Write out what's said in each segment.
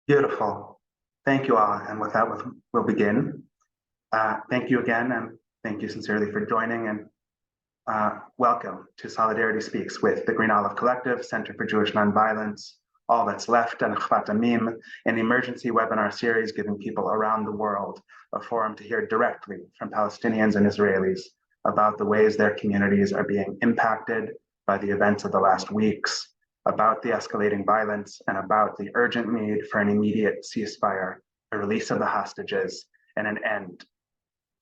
Beautiful. Thank you all. And with that, we'll begin. Thank you again, and thank you sincerely for joining, and welcome to Solidarity Speaks with the Green Olive Collective, Center for Jewish Nonviolence, All That's Left, and Achvat Amim, an emergency webinar series giving people around the world a forum to hear directly from Palestinians and Israelis about the ways their communities are being impacted by the events of the last weeks, about the escalating violence, and about the urgent need for an immediate ceasefire, a release of the hostages, and an end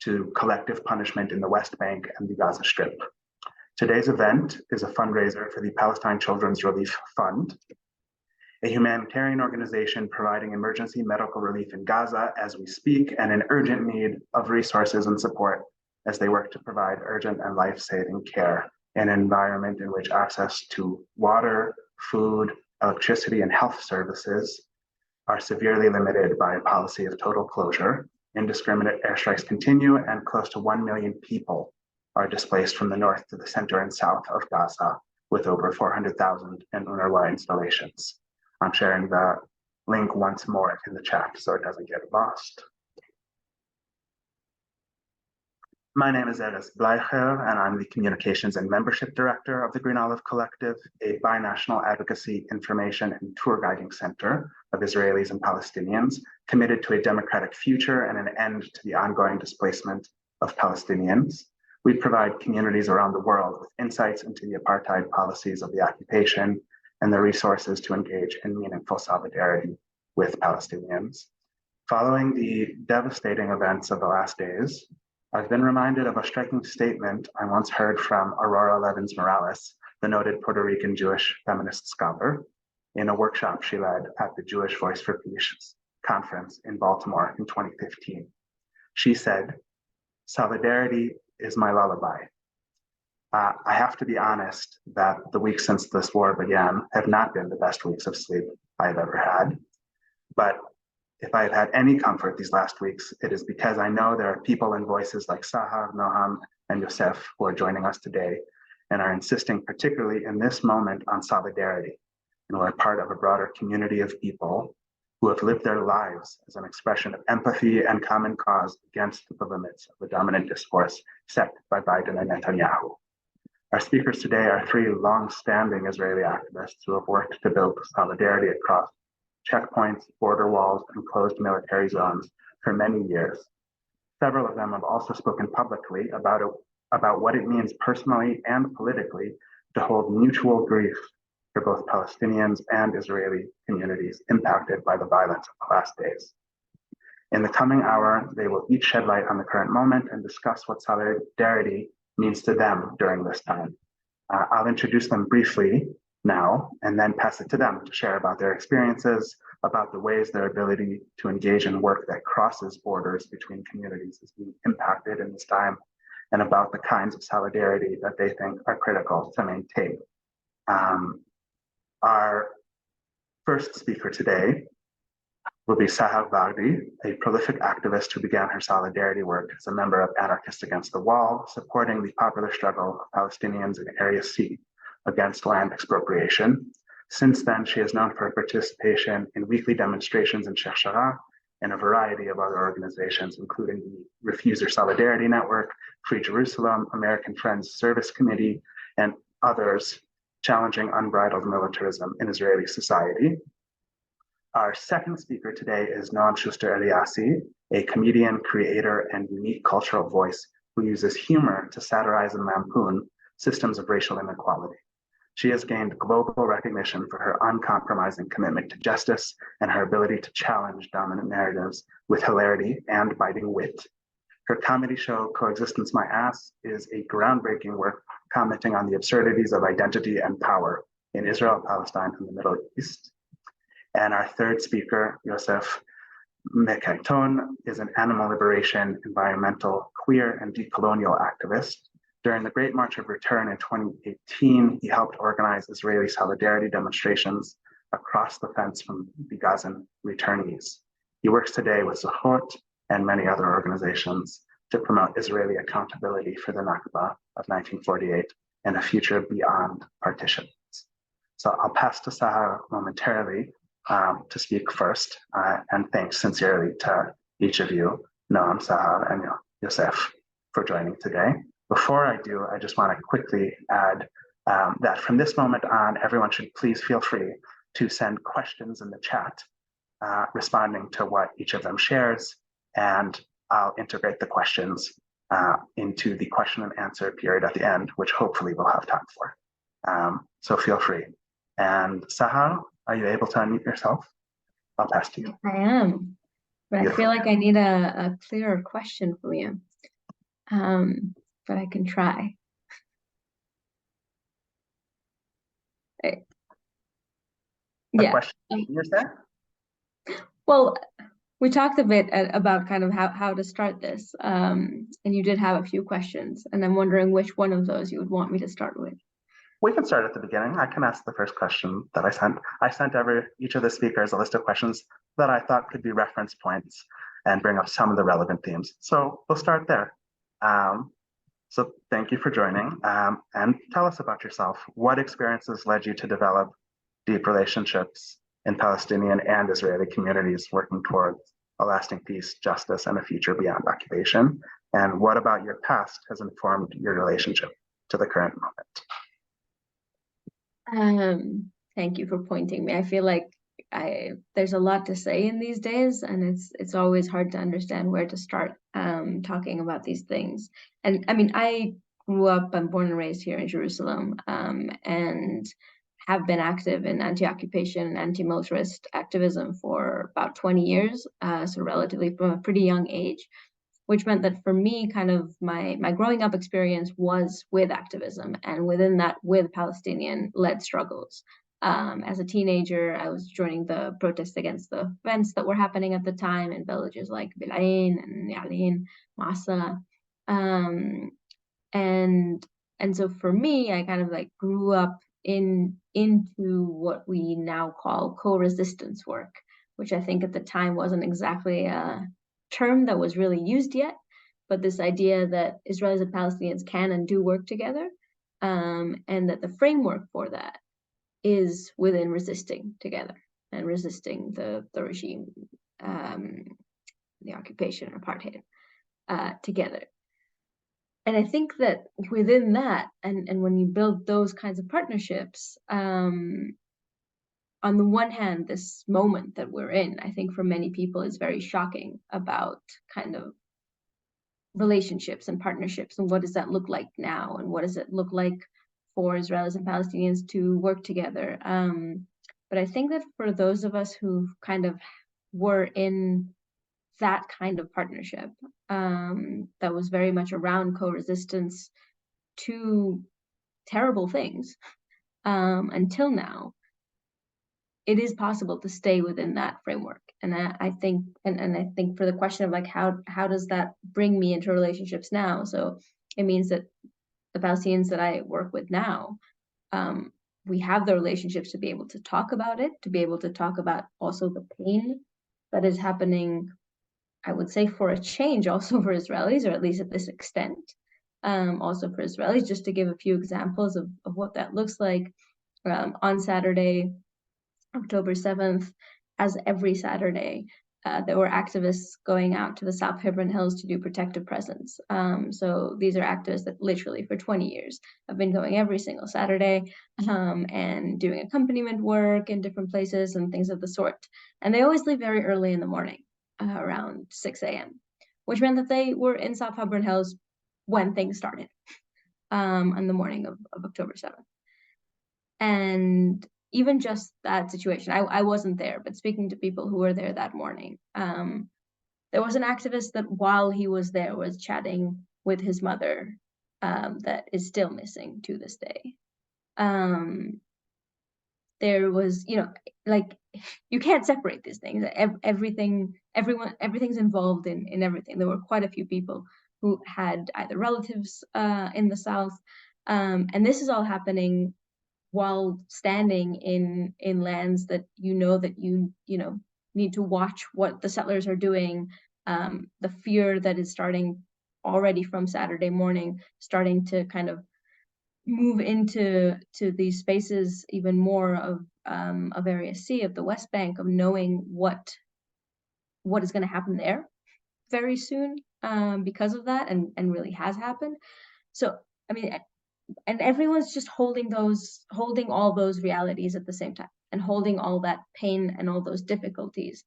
to collective punishment in the West Bank and the Gaza Strip. Today's event is a fundraiser for the Palestine Children's Relief Fund, a humanitarian organization providing emergency medical relief in Gaza as we speak, and an urgent need of resources and support as they work to provide urgent and life-saving care in an environment in which access to water, food, electricity, and health services are severely limited by a policy of total closure. Indiscriminate airstrikes continue, and close to 1 million people are displaced from the north to the center and south of Gaza, with over 400,000 in UNRWA installations. I'm sharing the link once more in the chat so it doesn't get lost. My name is Erez Bleicher, and I'm the Communications and Membership Director of the Green Olive Collective, a binational advocacy, information, and tour guiding center of Israelis and Palestinians committed to a democratic future and an end to the ongoing displacement of Palestinians. We provide communities around the world with insights into the apartheid policies of the occupation and the resources to engage in meaningful solidarity with Palestinians. Following the devastating events of the last days, I've been reminded of a striking statement I once heard from Aurora Levins Morales, the noted Puerto Rican Jewish feminist scholar, in a workshop she led at the Jewish Voice for Peace conference in Baltimore in 2015. She said, "Solidarity is my lullaby." I have to be honest that the weeks since this war began have not been the best weeks of sleep I've ever had. But if I have had any comfort these last weeks, it is because I know there are people and voices like Sahar, Noam, and Yosef who are joining us today and are insisting, particularly in this moment, on solidarity, and we're part of a broader community of people who have lived their lives as an expression of empathy and common cause against the limits of the dominant discourse set by Biden and Netanyahu. Our speakers today are three long-standing Israeli activists who have worked to build solidarity across checkpoints, border walls, and closed military zones for many years. Several of them have also spoken publicly about what it means personally and politically to hold mutual grief for both Palestinians and Israeli communities impacted by the violence of the last days. In the coming hour, they will each shed light on the current moment and discuss what solidarity means to them during this time. I'll introduce them briefly now, and then pass it to them to share about their experiences, about the ways their ability to engage in work that crosses borders between communities is being impacted in this time, and about the kinds of solidarity that they think are critical to maintain. Our first speaker today will be Sahar Vardi, a prolific activist who began her solidarity work as a member of Anarchists Against the Wall, supporting the popular struggle of Palestinians in Area C against land expropriation. Since then, she is known for her participation in weekly demonstrations in Sheikh Jarrah and a variety of other organizations, including the Refuser Solidarity Network, Free Jerusalem, American Friends Service Committee, and others challenging unbridled militarism in Israeli society. Our second speaker today is Noam Shuster-Eliassi, a comedian, creator, and unique cultural voice who uses humor to satirize and lampoon systems of racial inequality. She has gained global recognition for her uncompromising commitment to justice and her ability to challenge dominant narratives with hilarity and biting wit. Her comedy show, Coexistence My A is a groundbreaking work commenting on the absurdities of identity and power in Israel, Palestine, and the Middle East. And our third speaker, Yosef Mekaiton, is an animal liberation, environmental, queer, and decolonial activist. During the Great March of Return in 2018, he helped organize Israeli solidarity demonstrations across the fence from the Gazan returnees. He works today with Zahot and many other organizations to promote Israeli accountability for the Nakba of 1948 and a future beyond partition. So I'll pass to Sahar momentarily to speak first, and thanks sincerely to each of you, Noam, Sahar, and Yosef, for joining today. Before I do, I just want to quickly add that from this moment on, everyone should please feel free to send questions in the chat, responding to what each of them shares, and I'll integrate the questions into the question and answer period at the end, which hopefully we'll have time for. So feel free. And Sahar, are you able to unmute yourself? I'll pass to you. I am, but beautiful. I feel like I need a clearer question from you, but I can try. The question you're saying? Well, we talked a bit about kind of how to start this, and you did have a few questions, and I'm wondering which one of those you would want me to start with. We can start at the beginning. I can ask the first question that I sent. I sent each of the speakers a list of questions that I thought could be reference points and bring up some of the relevant themes. So we'll start there. So thank you for joining, and tell us about yourself. What experiences led you to develop deep relationships in Palestinian and Israeli communities working towards a lasting peace, justice, and a future beyond occupation? And what about your past has informed your relationship to the current moment? Thank you for pointing me. I feel like there's a lot to say in these days, and it's always hard to understand where to start talking about these things. And I mean, I grew up, I'm born and raised here in Jerusalem, and have been active in anti-occupation and anti-militarist activism for about 20 years, so relatively from a pretty young age, which meant that for me, kind of my growing up experience was with activism, and within that, with Palestinian-led struggles. As a teenager, I was joining the protests against the events that were happening at the time in villages like Bilain and Yalin, Masa. And so for me, I kind of like grew up into what we now call co-resistance work, which I think at the time wasn't exactly a term that was really used yet, but this idea that Israelis and Palestinians can and do work together, and that the framework for that is within resisting together and resisting the regime, the occupation, apartheid, together. And I think that within that, and when you build those kinds of partnerships, on the one hand, this moment that we're in, I think for many people is very shocking about kind of relationships and partnerships, and what does that look like now, and what does it look like for Israelis and Palestinians to work together. But I think that for those of us who kind of were in that kind of partnership, that was very much around co-resistance to terrible things, until now, it is possible to stay within that framework. And I think for the question of like how does that bring me into relationships now? So it means that the Palestinians that I work with now, we have the relationships to be able to talk about it, to be able to talk about also the pain that is happening, I would say, for a change also for Israelis, or at least at this extent, also for Israelis. Just to give a few examples of what that looks like, on Saturday, October 7th, as every Saturday, there were activists going out to the South Hebron Hills to do protective presence. So these are activists that literally for 20 years have been going every single Saturday, and doing accompaniment work in different places and things of the sort. And they always leave very early in the morning, around 6 a.m., which meant that they were in South Hebron Hills when things started, on the morning of October 7th. And even just that situation, I wasn't there, but speaking to people who were there that morning, there was an activist that while he was there was chatting with his mother, that is still missing to this day. There was, like, you can't separate these things. Everything's involved in everything. There were quite a few people who had either relatives in the South, and this is all happening while standing in lands that you need to watch what the settlers are doing. The fear that is starting already from Saturday morning, starting to kind of move into these spaces even more of Area C, of the West Bank, of knowing what is going to happen there very soon because of that, and really has happened. So I mean, and everyone's just holding all those realities at the same time, and holding all that pain and all those difficulties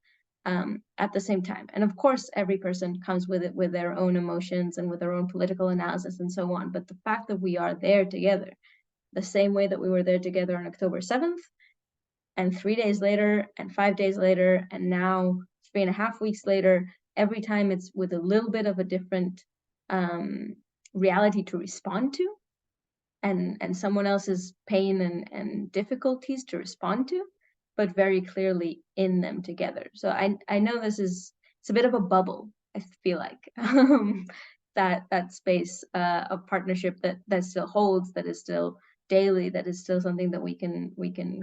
at the same time. And of course, every person comes with it, with their own emotions and with their own political analysis and so on. But the fact that we are there together, the same way that we were there together on October 7th, and 3 days later, and 5 days later, and now 3.5 weeks later, every time it's with a little bit of a different reality to respond to, and someone else's pain and difficulties to respond to, but very clearly in them together. So I know it's a bit of a bubble, I feel like, that space of partnership that still holds, that is still daily, that is still something that we can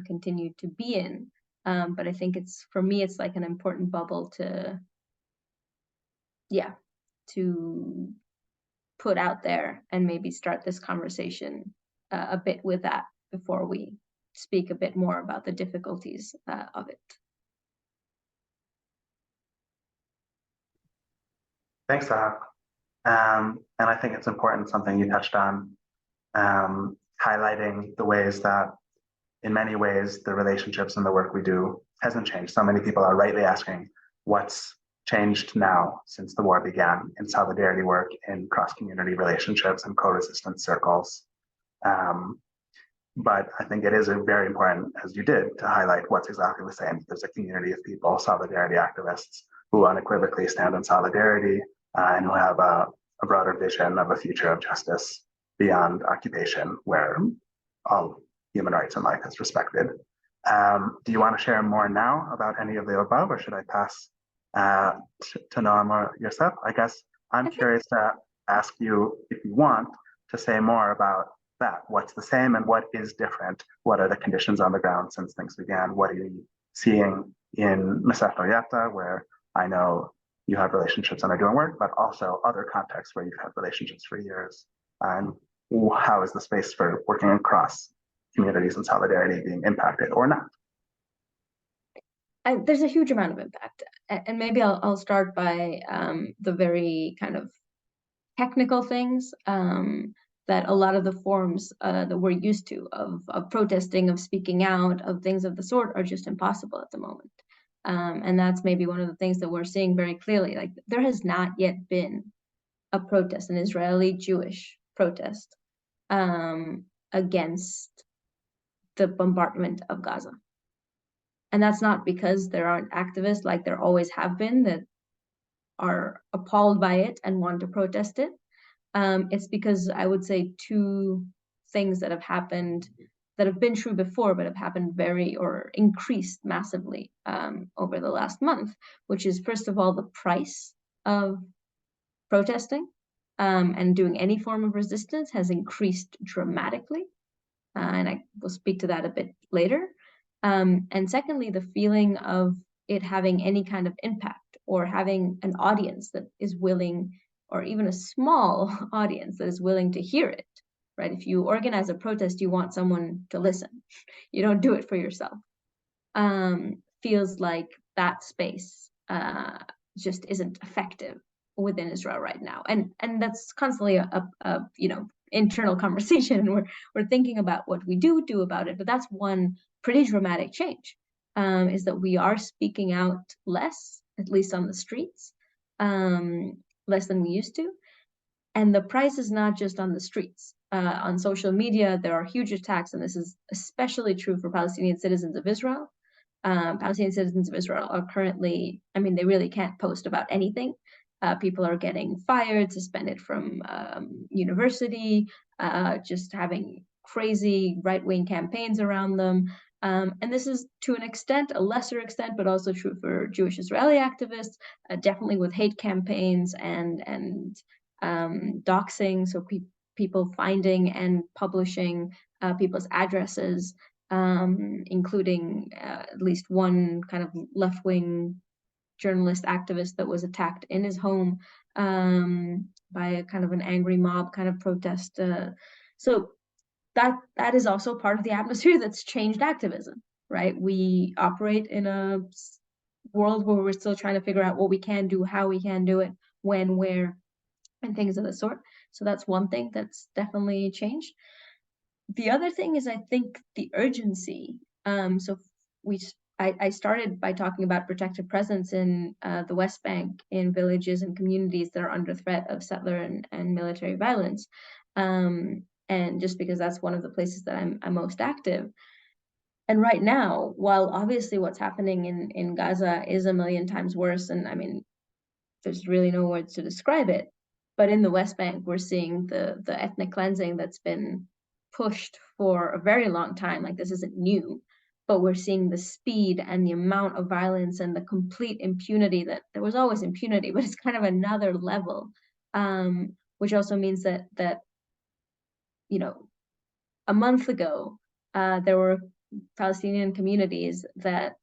continue to be in. But I think for me, it's like an important bubble to put out there, and maybe start this conversation a bit with that before we speak a bit more about the difficulties of it. Thanks, Sahar. And I think it's important, something you touched on, highlighting the ways that, in many ways, the relationships and the work we do hasn't changed. So many people are rightly asking, what's changed now since the war began in solidarity work, in cross-community relationships and co-resistance circles? But I think it is very important, as you did, to highlight what's exactly the same. There's a community of people, solidarity activists, who unequivocally stand in solidarity and who have a broader vision of a future of justice beyond occupation, where all human rights and life is respected. Do you want to share more now about any of the above, or should I pass to Noam or yourself? I guess I'm curious to ask you, if you want, to say more about that. What's the same and what is different? What are the conditions on the ground since things began? What are you seeing in Misrata, where I know you have relationships and are doing work, but also other contexts where you've had relationships for years? And how is the space for working across communities and solidarity being impacted or not? There's a huge amount of impact, and maybe I'll start by the very kind of technical things that a lot of the forms that we're used to of protesting, of speaking out, of things of the sort, are just impossible at the moment. And that's maybe one of the things that we're seeing very clearly. Like, there has not yet been a protest, an Israeli Jewish protest against the bombardment of Gaza. And that's not because there aren't activists, like there always have been, that are appalled by it and want to protest it. It's because I would say two things that have happened, that have been true before, but have happened or increased massively over the last month, which is, first of all, the price of protesting and doing any form of resistance has increased dramatically. And I will speak to that a bit later. And secondly, the feeling of it having any kind of impact, or having an audience that is willing, or even a small audience that is willing to hear it, right? If you organize a protest, you want someone to listen. You don't do it for yourself. Feels like that space just isn't effective within Israel right now. And that's constantly a internal conversation, and we're thinking about what we do about it. But that's one pretty dramatic change, is that we are speaking out less, at least on the streets, less than we used to. And the price is not just on the streets. On social media, there are huge attacks, and this is especially true for Palestinian citizens of Israel. Palestinian citizens of Israel are currently, they really can't post about anything. People are getting fired, suspended from university, just having crazy right-wing campaigns around them. And this is, to an extent, a lesser extent, but also true for Jewish Israeli activists, definitely with hate campaigns and doxing, so people finding and publishing people's addresses, including at least one kind of left-wing journalist activist that was attacked in his home by a kind of an angry mob kind of protest. So that is also part of the atmosphere that's changed activism. right? We operate in a world where we're still trying to figure out what we can do, how we can do it, when, where, and things of the sort. So that's one thing that's definitely changed. The other thing is, I think, the urgency. So I started by talking about protective presence in the West Bank, in villages and communities that are under threat of settler and military violence. And just because that's one of the places that I'm most active. And right now, while obviously what's happening in Gaza is a million times worse, and I mean, there's really no words to describe it, but in the West Bank, we're seeing the ethnic cleansing that's been pushed for a very long time. Like, this isn't new, but we're seeing the speed and the amount of violence and the complete impunity. That there was always impunity, but it's kind of another level, which also means that you know, a month ago, there were Palestinian communities that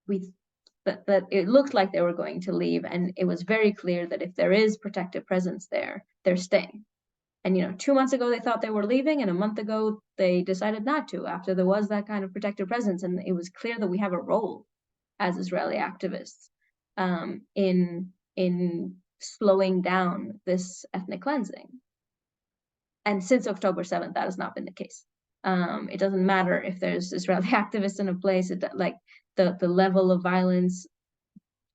it looked like they were going to leave, and it was very clear that if there is protective presence there, they're staying. And 2 months ago they thought they were leaving, and a month ago they decided not to, after there was that kind of protective presence. And it was clear that we have a role as Israeli activists in slowing down this ethnic cleansing. And since October 7th, that has not been the case. It doesn't matter if there's Israeli activists in a place, like the level of violence,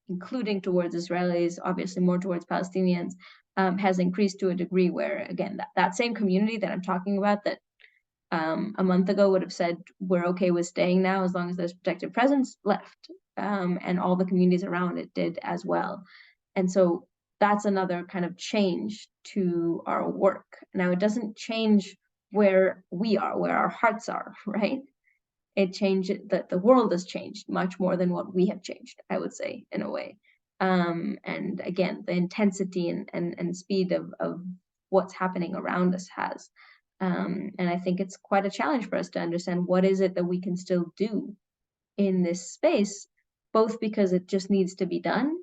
including towards Israelis, obviously more towards Palestinians, has increased to a degree where, again, that same community that I'm talking about, that a month ago would have said we're okay with staying now as long as there's protective presence, left. And all the communities around it did as well. And so that's another kind of change to our work. Now, it doesn't change where we are, where our hearts are, right? It changed that the world has changed much more than what we have changed, I would say, in a way. And again, the intensity and speed of what's happening around us has. And I think it's quite a challenge for us to understand what is it that we can still do in this space, both because it just needs to be done,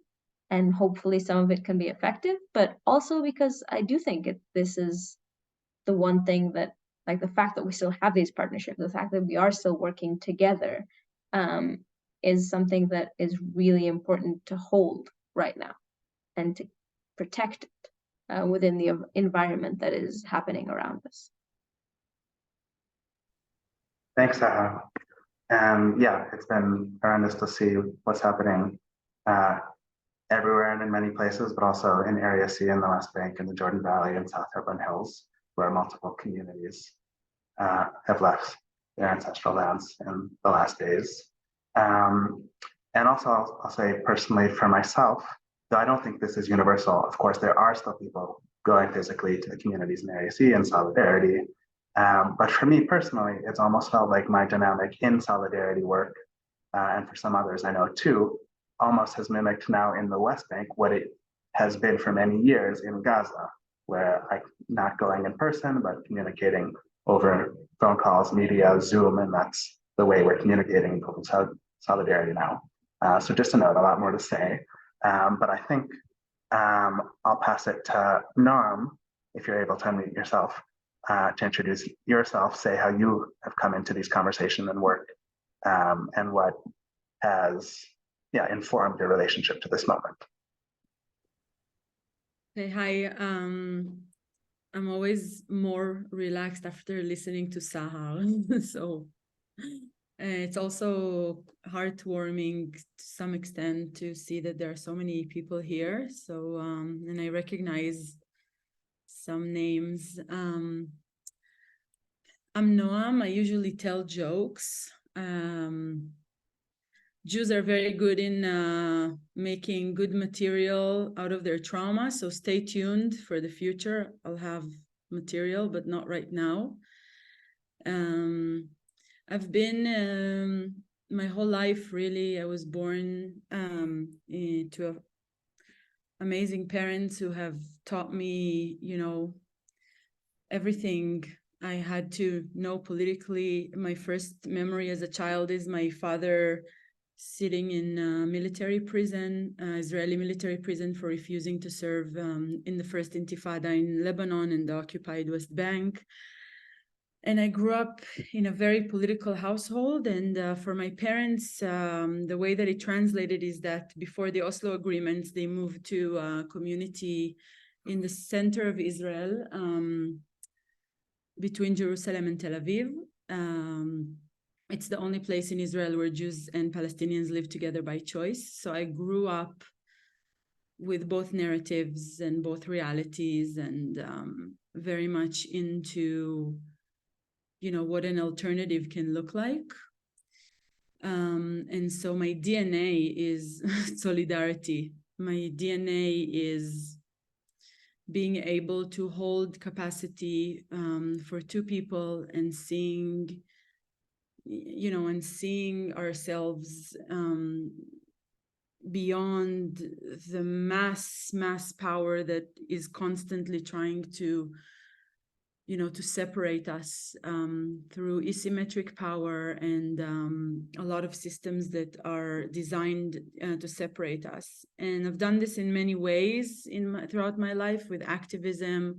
and hopefully some of it can be effective, but also because I do think this is the one thing that, like, the fact that we still have these partnerships, the fact that we are still working together, is something that is really important to hold right now and to protect it within the environment that is happening around us. Thanks, Sarah. And yeah, it's been horrendous to see what's happening everywhere and in many places, but also in Area C in the West Bank, in the Jordan Valley and South Hebron Hills, where multiple communities have left their ancestral lands in the last days. And also, I'll say personally for myself, though I don't think this is universal, of course, there are still people going physically to the communities in Area C in solidarity. But for me personally, it's almost felt like my dynamic in solidarity work, and for some others I know too, almost has mimicked now in the West Bank what it has been for many years in Gaza, where I'm not going in person, but communicating over phone calls, media, Zoom, and that's the way we're communicating solidarity now. So just a note, a lot more to say, but I think I'll pass it to Noam, if you're able to unmute yourself, to introduce yourself, say how you have come into these conversations and work, and what has informed your relationship to this moment. Hey, hi. I'm always more relaxed after listening to Sahar. So it's also heartwarming to some extent to see that there are so many people here. So, and I recognize some names. I'm Noam. I usually tell jokes. Jews are very good in making good material out of their trauma. So stay tuned for the future. I'll have material, but not right now. I've been my whole life, really, I was born to amazing parents who have taught me, everything I had to know politically. My first memory as a child is my father sitting in military prison, Israeli military prison, for refusing to serve in the first Intifada in Lebanon and the occupied West Bank. And I grew up in a very political household. And for my parents, the way that it translated is that before the Oslo agreements, they moved to a community in the center of Israel, between Jerusalem and Tel Aviv. It's the only place in Israel where Jews and Palestinians live together by choice. So I grew up with both narratives and both realities, and very much into, you know, what an alternative can look like. And so my DNA is solidarity. My DNA is being able to hold capacity for two people, and seeing, you know, and seeing ourselves beyond the mass power that is constantly trying to, you know, to separate us through asymmetric power and a lot of systems that are designed to separate us. And I've done this in many ways throughout my life, with activism,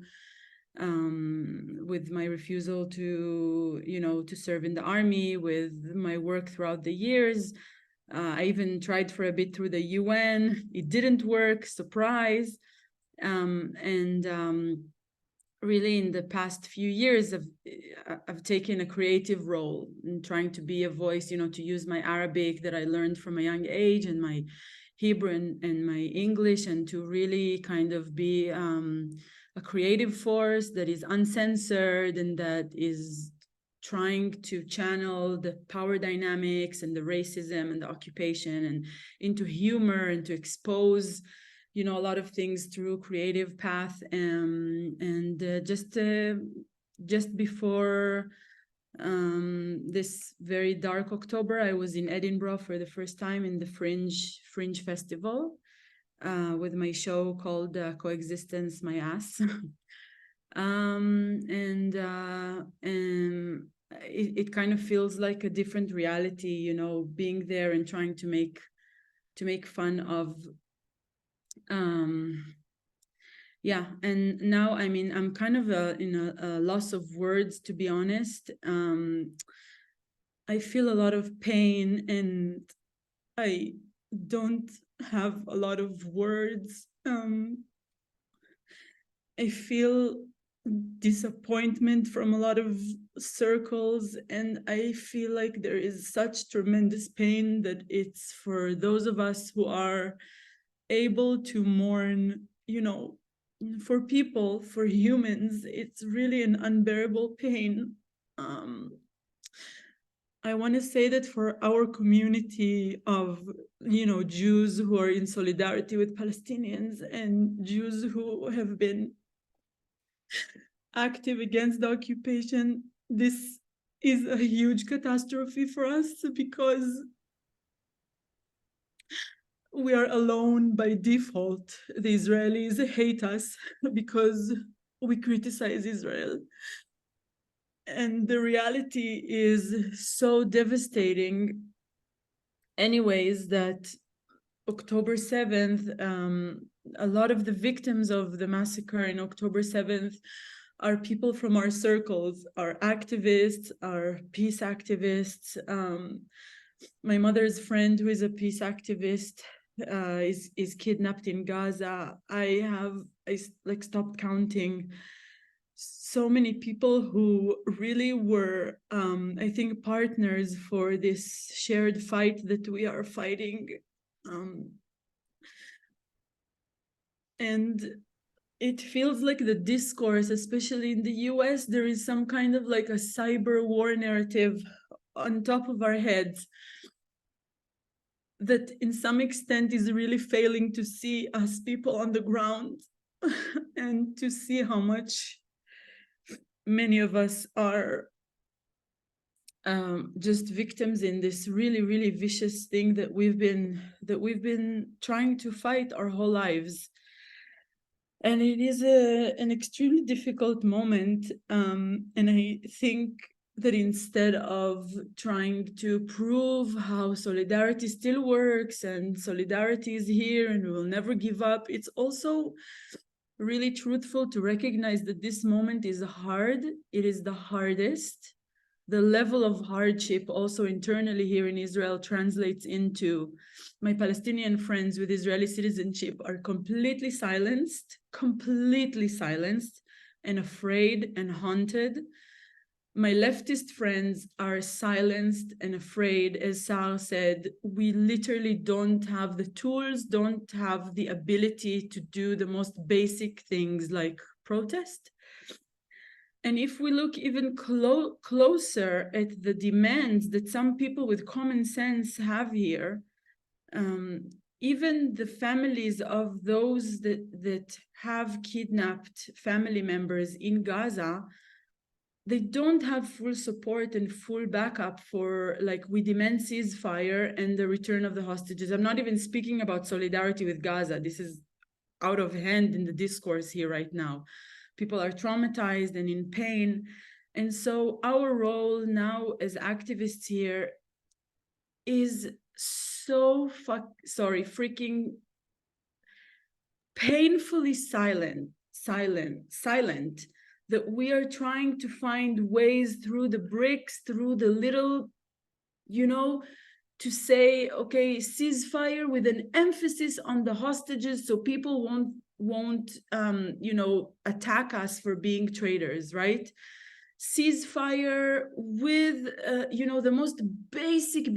with my refusal to, you know, to serve in the army, with my work throughout the years. I even tried for a bit through the UN. It didn't work, surprise. Really in the past few years, I've taken a creative role in trying to be a voice, you know, to use my Arabic that I learned from a young age, and my Hebrew and my English, and to really kind of be a creative force that is uncensored and that is trying to channel the power dynamics and the racism and the occupation and into humor, and to expose, you know, a lot of things through creative path. Just before this very dark October, I was in Edinburgh for the first time in the Fringe Festival with my show called Coexistence My A. It kind of feels like a different reality, you know, being there and trying to make fun of yeah. And now, I mean, I'm kind of in a loss of words, to be honest. I feel a lot of pain, and I don't have a lot of words. I feel disappointment from a lot of circles, and I feel like there is such tremendous pain that it's for those of us who are able to mourn, you know, for people, for humans, it's really an unbearable pain. I want to say that for our community of, you know, Jews who are in solidarity with Palestinians, and Jews who have been active against the occupation, this is a huge catastrophe for us, because we are alone by default. The Israelis hate us because we criticize Israel. And the reality is so devastating anyways, that October 7th, a lot of the victims of the massacre in October 7th are people from our circles, our activists, our peace activists. My mother's friend, who is a peace activist, is kidnapped in Gaza. I stopped counting so many people who really were, I think, partners for this shared fight that we are fighting. And it feels like the discourse, especially in the US, there is some kind of like a cyber war narrative on top of our heads that in some extent is really failing to see us people on the ground and to see how much many of us are just victims in this really, really vicious thing that we've been trying to fight our whole lives. And it is an extremely difficult moment. And I think that instead of trying to prove how solidarity still works and solidarity is here and we will never give up, it's also really truthful to recognize that this moment is hard. It is the hardest. The level of hardship also internally here in Israel translates into my Palestinian friends with Israeli citizenship are completely silenced and afraid and haunted. My leftist friends are silenced and afraid. As Sar said, we literally don't have the tools, don't have the ability to do the most basic things like protest. And if we look even closer at the demands that some people with common sense have here, even the families of those that have kidnapped family members in Gaza, they don't have full support and full backup for, like, we demand ceasefire and the return of the hostages. I'm not even speaking about solidarity with Gaza. This is out of hand in the discourse here right now. People are traumatized and in pain. And so our role now as activists here is so freaking painfully silent, that we are trying to find ways through the bricks, through the little, to say, okay, ceasefire with an emphasis on the hostages so people won't attack us for being traitors, right? Ceasefire with, the most basic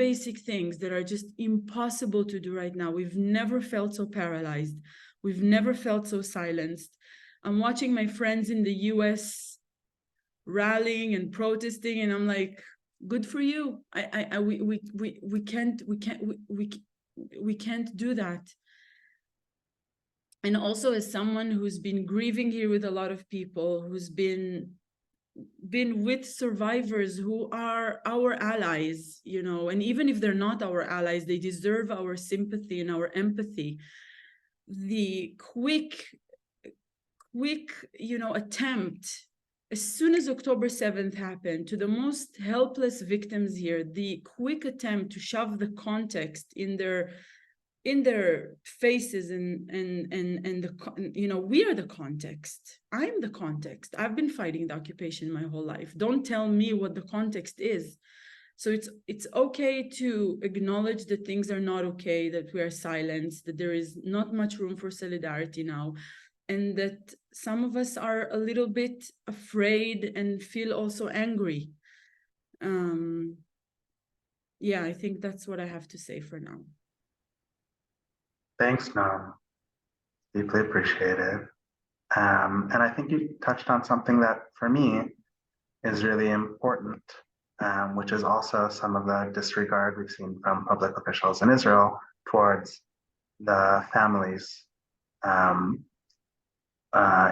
things that are just impossible to do right now. We've never felt so paralyzed. We've never felt so silenced. I'm watching my friends in the US rallying and protesting, and I'm like, good for you. We can't do that. And also, as someone who's been grieving here with a lot of people, who's been with survivors who are our allies, and even if they're not our allies, they deserve our sympathy and our empathy. The quick attempt, as soon as October 7th happened, to the most helpless victims here, the quick attempt to shove the context in their faces and we are the context. I'm the context. I've been fighting the occupation my whole life. Don't tell me what the context is. So it's okay to acknowledge that things are not okay, that we are silenced, that there is not much room for solidarity now, and that some of us are a little bit afraid and feel also angry. Yeah, I think that's what I have to say for now. Thanks, Noam. Deeply appreciated. And I think you touched on something that, for me, is really important, which is also some of the disregard we've seen from public officials in Israel towards the families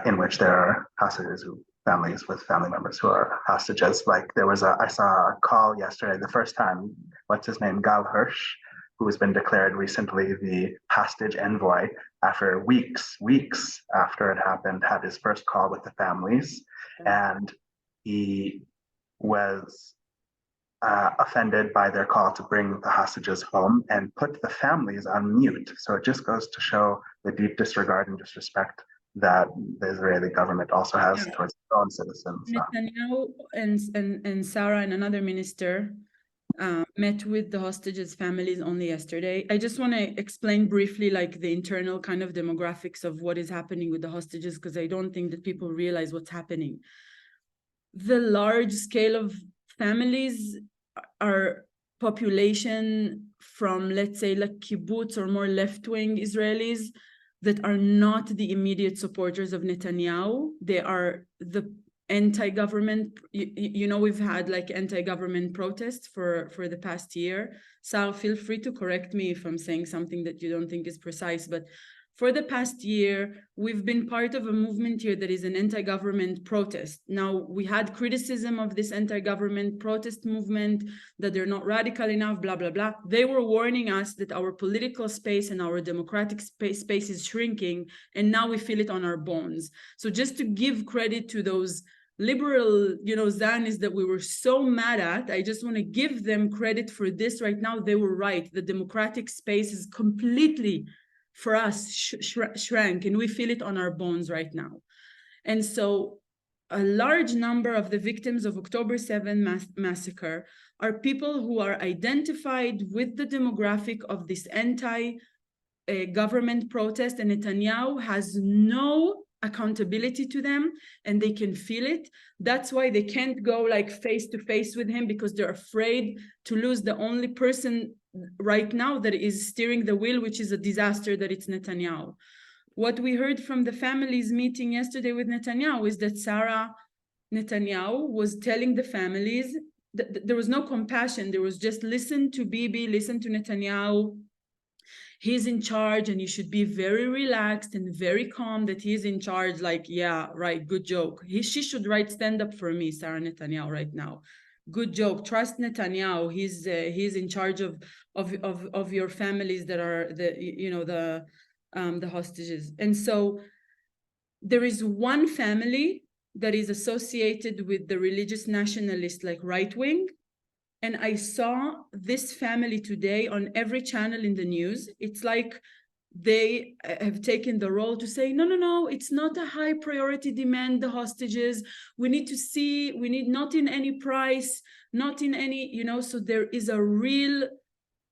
in which there are hostages, families with family members who are hostages. Like I saw a call yesterday, the first time, what's his name, Gal Hirsch, who has been declared recently the hostage envoy, after weeks after it happened, had his first call with the families. And he was offended by their call to bring the hostages home and put the families on mute. So it just goes to show the deep disregard and disrespect that the Israeli government also has towards its own citizens. Netanyahu and Sarah and another minister met with the hostages' families only yesterday. I just want to explain briefly, like, the internal kind of demographics of what is happening with the hostages, because I don't think that people realize what's happening. The large scale of families are population from, let's say, like kibbutz or more left-wing Israelis that are not the immediate supporters of Netanyahu. They are the anti-government, we've had like anti-government protests for the past year. Sal, feel free to correct me if I'm saying something that you don't think is precise, but for the past year, we've been part of a movement here that is an anti-government protest. Now, we had criticism of this anti-government protest movement, that they're not radical enough, blah, blah, blah. They were warning us that our political space and our democratic space is shrinking, and now we feel it on our bones. So just to give credit to those liberal, Zionists that we were so mad at, I just want to give them credit for this right now. They were right. The democratic space is completely for us shrank, and we feel it on our bones right now. And so a large number of the victims of October 7 massacre are people who are identified with the demographic of this anti-government protest, and Netanyahu has no accountability to them, and they can feel it. That's why they can't go like face to face with him, because they're afraid to lose the only person right now that is steering the wheel, which is a disaster, that it's Netanyahu. What we heard from the families meeting yesterday with Netanyahu is that Sarah Netanyahu was telling the families that there was no compassion. There was just, listen to Bibi, listen to Netanyahu. He's in charge, and you should be very relaxed and very calm that he's in charge. Like, yeah, right, good joke. She should write stand up for me, Sarah Netanyahu, right now. Good joke. Trust Netanyahu. He's in charge of your families that are the hostages. And so there is one family that is associated with the religious nationalist, like right wing. And I saw this family today on every channel in the news. It's like they have taken the role to say, no, it's not a high priority demand, the hostages. We need to see, we need not in any price, not in any, so there is a real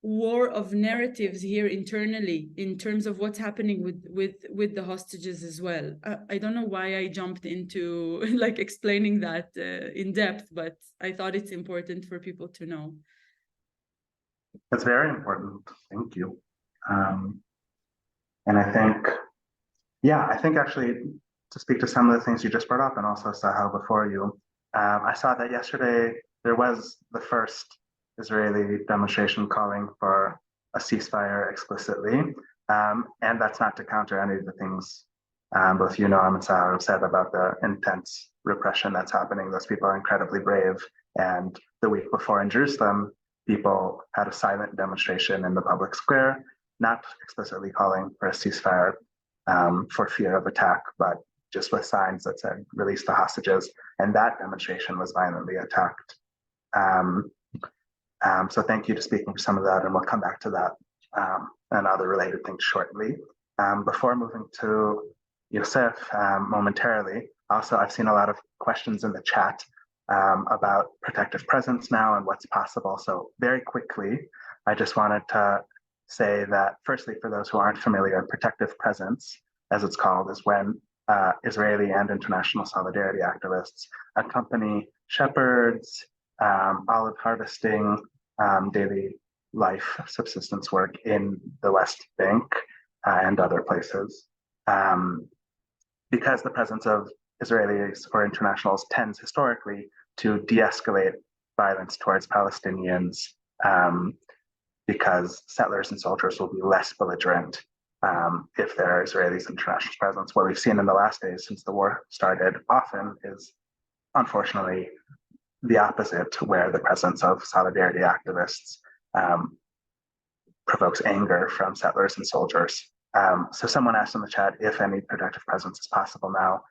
war of narratives here internally in terms of what's happening with the hostages as well. I don't know why I jumped into like explaining that in depth, but I thought it's important for people to know. That's very important. Thank you. And I think actually to speak to some of the things you just brought up, and also Sahel before you, I saw that yesterday there was the first Israeli demonstration calling for a ceasefire explicitly. And that's not to counter any of the things both you, Noam, and Sahar have said about the intense repression that's happening. Those people are incredibly brave. And the week before in Jerusalem, people had a silent demonstration in the public square, not explicitly calling for a ceasefire for fear of attack, but just with signs that said, release the hostages. And that demonstration was violently attacked. So thank you to speaking for some of that, and we'll come back to that and other related things shortly. Before moving to Yosef momentarily, also I've seen a lot of questions in the chat about protective presence now and what's possible. So very quickly, I just wanted to say that firstly, for those who aren't familiar, protective presence, as it's called, is when Israeli and international solidarity activists accompany shepherds, olive harvesting, daily life subsistence work in the West Bank and other places. Because the presence of Israelis or internationals tends historically to de-escalate violence towards Palestinians, because settlers and soldiers will be less belligerent if there are Israelis and international presence. What we've seen in the last days since the war started often is, unfortunately, the opposite, where the presence of solidarity activists provokes anger from settlers and soldiers. So someone asked in the chat if any protective presence is possible now.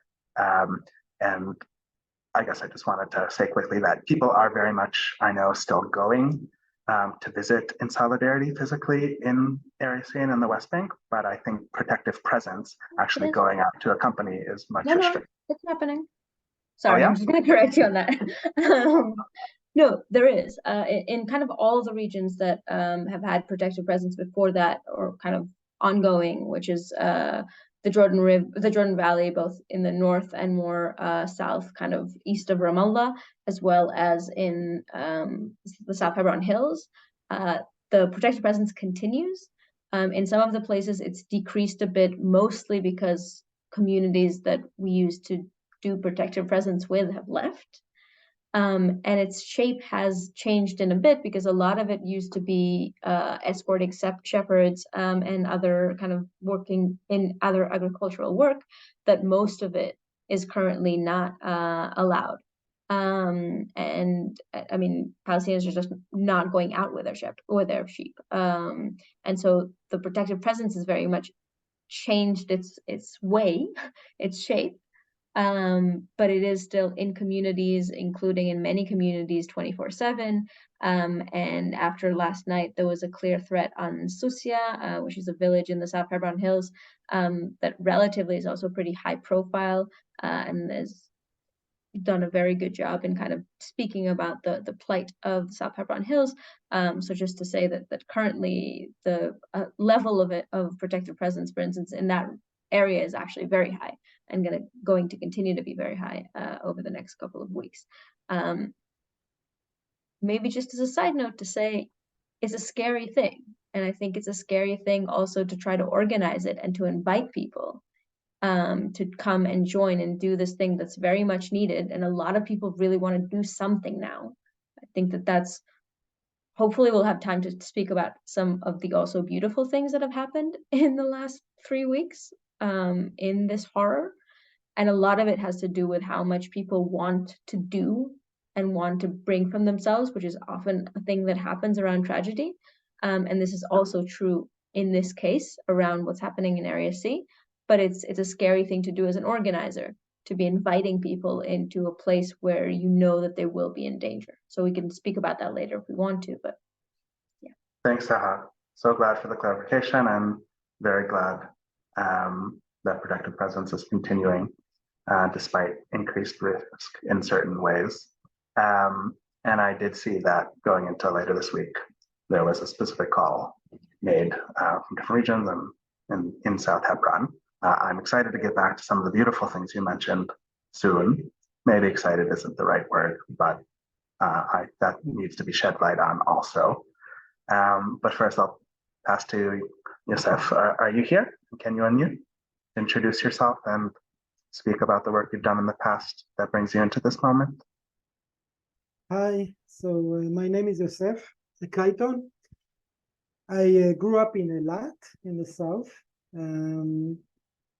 And I guess I just wanted to say quickly that people are very much, I know, still going to visit in solidarity physically in Area C and in the West Bank, but I think protective presence, actually going out to accompany, is much restricted. No, it's happening. Sorry, yeah? I'm just going to correct you on that. No, there is. In kind of all the regions that have had protective presence before that, or kind of ongoing, which is the Jordan Valley, both in the north and more south, kind of east of Ramallah, as well as in the South Hebron Hills. The protective presence continues. In some of the places, it's decreased a bit, mostly because communities that we used to do protective presence with have left. And its shape has changed in a bit, because a lot of it used to be escorting shepherds and other kind of working in other agricultural work, that most of it is currently not allowed. And I mean, Palestinians are just not going out with their sheep. And so the protective presence has very much changed its way, its shape. but it is still in communities, including in many communities 24/7. And after last night, there was a clear threat on Susia, which is a village in the South Hebron Hills, that relatively is also pretty high profile, and has done a very good job in kind of speaking about the plight of the South Hebron Hills. So just to say that currently the level of protective presence, for instance, in that area is actually very high and going to continue to be very high over the next couple of weeks. Maybe just as a side note to say, it's a scary thing. And I think it's a scary thing also to try to organize it and to invite people to come and join and do this thing that's very much needed. And a lot of people really want to do something now. I think that's, hopefully we'll have time to speak about some of the also beautiful things that have happened in the last 3 weeks in this horror. And a lot of it has to do with how much people want to do and want to bring from themselves, which is often a thing that happens around tragedy. And this is also true in this case around what's happening in Area C. But it's a scary thing to do as an organizer, to be inviting people into a place where you know that they will be in danger. So we can speak about that later if we want to, but yeah. Thanks, Saha. So glad for the clarification and very glad that protective presence is continuing despite increased risk in certain ways. And I did see that going into later this week, there was a specific call made from different regions and in South Hebron. I'm excited to get back to some of the beautiful things you mentioned soon. Maybe excited isn't the right word, but that needs to be shed light on also. But first I'll pass to Yosef. Are you here? Can you unmute? Introduce yourself and speak about the work you've done in the past that brings you into this moment. Hi, so my name is Yosef Kaiton. I grew up in Eilat in the south.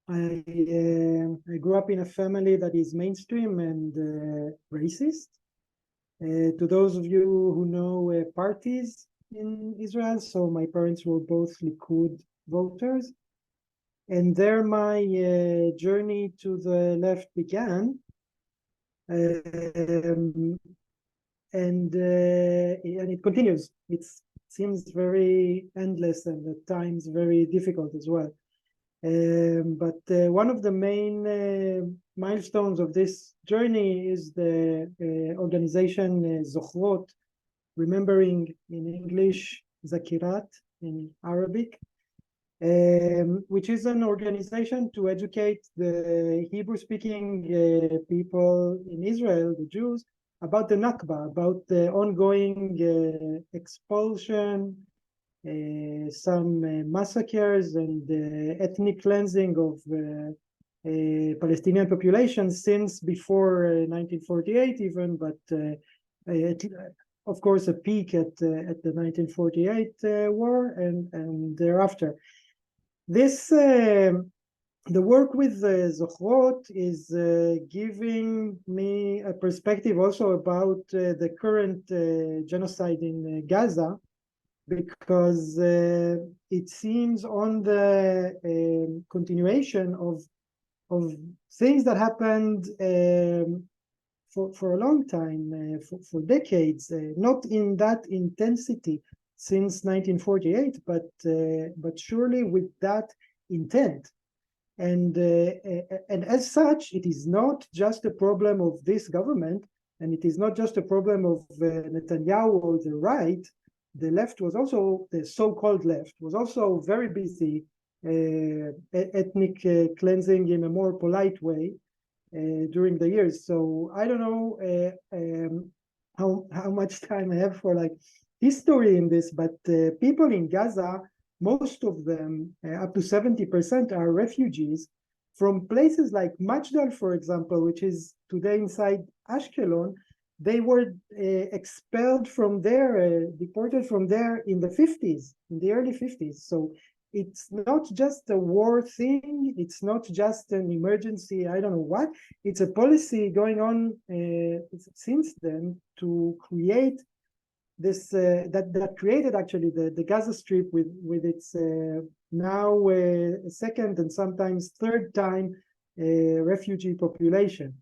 I grew up in a family that is mainstream and racist. To those of you who know parties in Israel, so my parents were both Likud voters. And there my journey to the left began. And it continues. It seems very endless and at times very difficult as well. But one of the main milestones of this journey is the organization Zochrot, remembering in English, Zakirat in Arabic, which is an organization to educate the Hebrew-speaking people in Israel, the Jews, about the Nakba, about the ongoing expulsion, some massacres and ethnic cleansing of Palestinian population since before 1948 even, but of course a peak at the 1948 war and thereafter. This the work with Zochrot is giving me a perspective also about the current genocide in Gaza, because it seems on the continuation of things that happened for a long time, for decades, not in that intensity since 1948, but surely with that intent. And as such, it is not just a problem of this government, and it is not just a problem of Netanyahu or the right. The left was also, the so-called left, was also very busy ethnic cleansing in a more polite way during the years. So I don't know how much time I have for like history in this, but people in Gaza, most of them, up to 70%, are refugees from places like Majdal, for example, which is today inside Ashkelon. They were expelled from there, deported from there in the 50s, in the early 50s. So it's not just a war thing. It's not just an emergency, I don't know what. It's a policy going on since then to create this, that created actually the Gaza Strip with its now second and sometimes third time refugee population.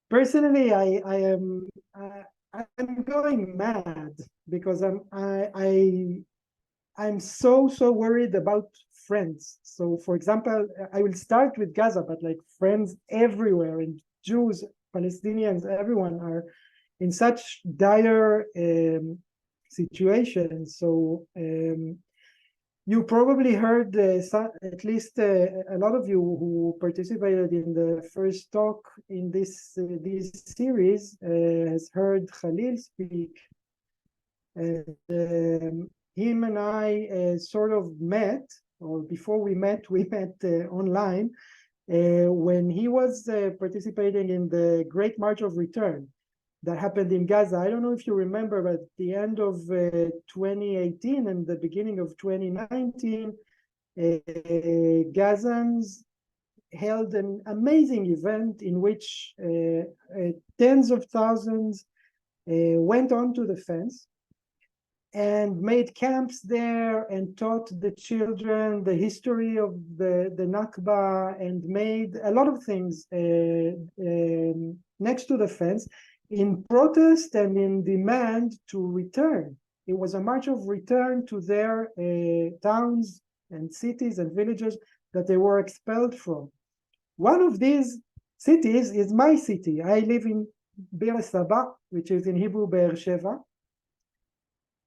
Personally, I'm going mad because I'm so worried about friends. So, for example, I will start with Gaza, but like friends everywhere, and Jews, Palestinians, everyone are in such dire situations. So you probably heard, at least a lot of you who participated in the first talk in this series has heard Khalil speak. Him and I sort of met, or before we met online, when he was participating in the Great March of Return that happened in Gaza. I don't know if you remember, but at the end of 2018 and the beginning of 2019, Gazans held an amazing event in which tens of thousands went onto the fence and made camps there and taught the children the history of the Nakba and made a lot of things next to the fence in protest and in demand to return. It was a march of return to their towns and cities and villages that they were expelled from. One of these cities is my city. I live in Bir Saba, which is in Hebrew Be'er Sheva.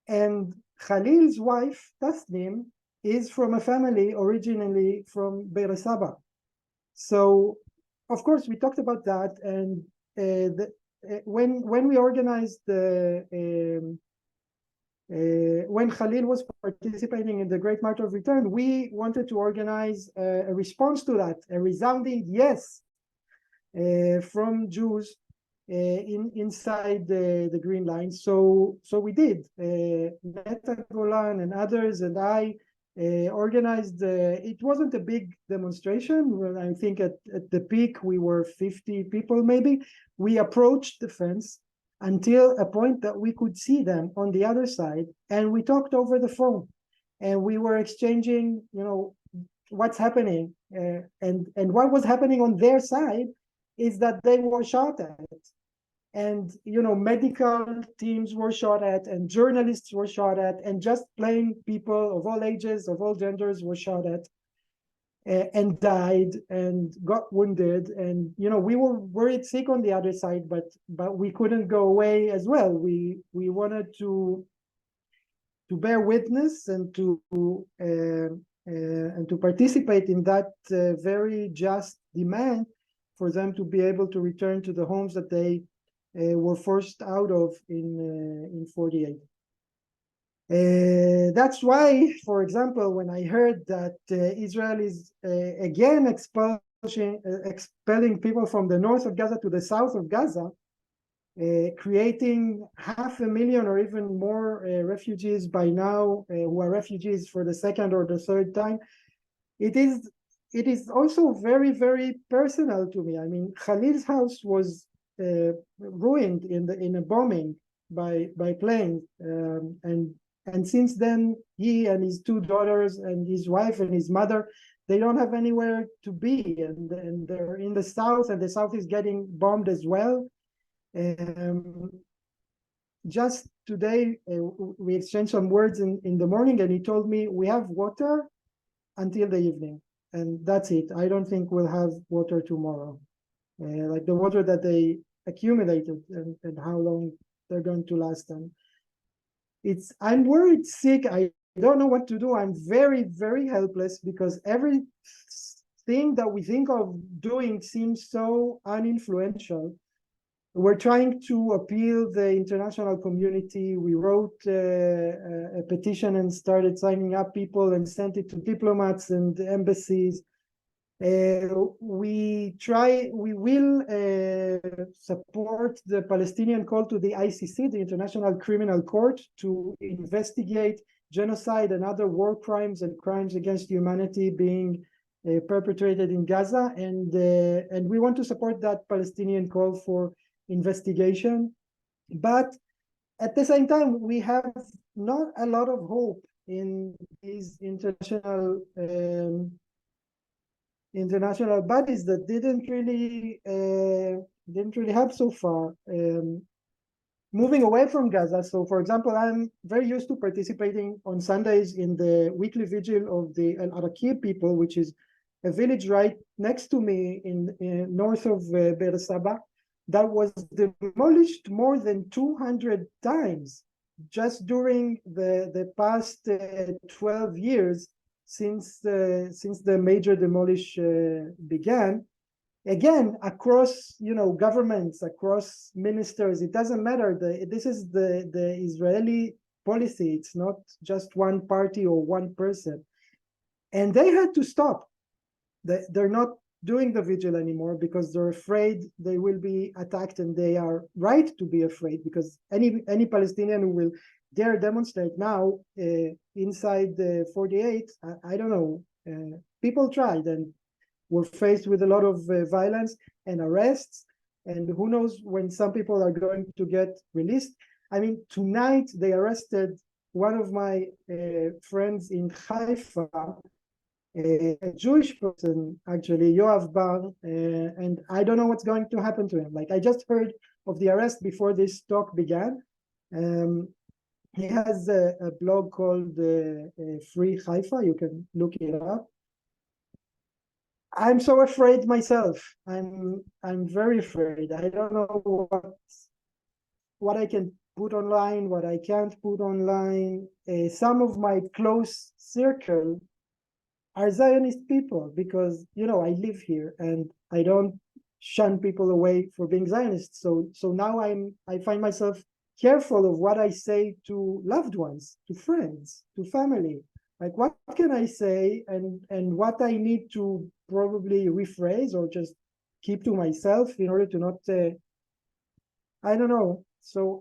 And Khalil's wife, Tasnim, is from a family originally from Be'er Saba. So, of course, we talked about that. And when we organized when Khalil was participating in the Great March of Return, we wanted to organize a response to that, a resounding yes from Jews inside the Green Line. So we did. Neta Golan and others and I organized. It wasn't a big demonstration. I think at the peak we were 50 people maybe. We approached the fence until a point that we could see them on the other side, and we talked over the phone, and we were exchanging, what's happening, and what was happening on their side is that they were shot at, and medical teams were shot at, and journalists were shot at, and just plain people of all ages, of all genders were shot at, and died and got wounded. And we were worried sick on the other side, but we couldn't go away as well. We wanted to bear witness and to participate in that very just demand for them to be able to return to the homes that they were forced out of in 48. That's why, for example, when I heard that Israel is again expelling people from the north of Gaza to the south of Gaza, creating 500,000 or even more refugees by now, who are refugees for the second or the third time, it is also very, very personal to me. I mean, Khalil's house was ruined in a bombing by planes, and since then, he and his two daughters and his wife and his mother, they don't have anywhere to be, and they're in the south, and the south is getting bombed as well. Just today, we exchanged some words in the morning, and he told me, we have water until the evening, and that's it. I don't think we'll have water tomorrow. Like the water that they accumulated and how long they're going to last. And I'm worried sick. I don't know what to do. I'm very, very helpless because everything that we think of doing seems so uninfluential. We're trying to appeal the international community. We wrote a petition and started signing up people and sent it to diplomats and embassies. We will support the Palestinian call to the ICC, the International Criminal Court, to investigate genocide and other war crimes and crimes against humanity being perpetrated in Gaza, and we want to support that Palestinian call for investigation. But at the same time, we have not a lot of hope in these international international bodies that didn't really help so far. Moving away from Gaza, so for example, I'm very used to participating on Sundays in the weekly vigil of the Al Araqi people, which is a village right next to me in north of Be'er Saba, that was demolished more than 200 times just during the past 12 years since the major demolish began. Again, across governments, across ministers, it doesn't matter. This is the Israeli policy. It's not just one party or one person, and they had to stop. They're not doing the vigil anymore because they're afraid they will be attacked, and they are right to be afraid, because any Palestinian who will dare demonstrate now inside the 48, I don't know, people tried and were faced with a lot of violence and arrests, and who knows when some people are going to get released. I mean, tonight they arrested one of my friends in Haifa, a Jewish person, actually, Yoav Bar, and I don't know what's going to happen to him. Like, I just heard of the arrest before this talk began. He has a blog called Free Haifa. You can look it up. I'm so afraid myself. I'm very afraid. I don't know what I can put online, what I can't put online. Some of my close circle are Zionist people because I live here and I don't shun people away for being Zionists. So now I find myself careful of what I say to loved ones, to friends, to family. Like, what can I say, and what I need to probably rephrase or just keep to myself in order to not, I don't know. So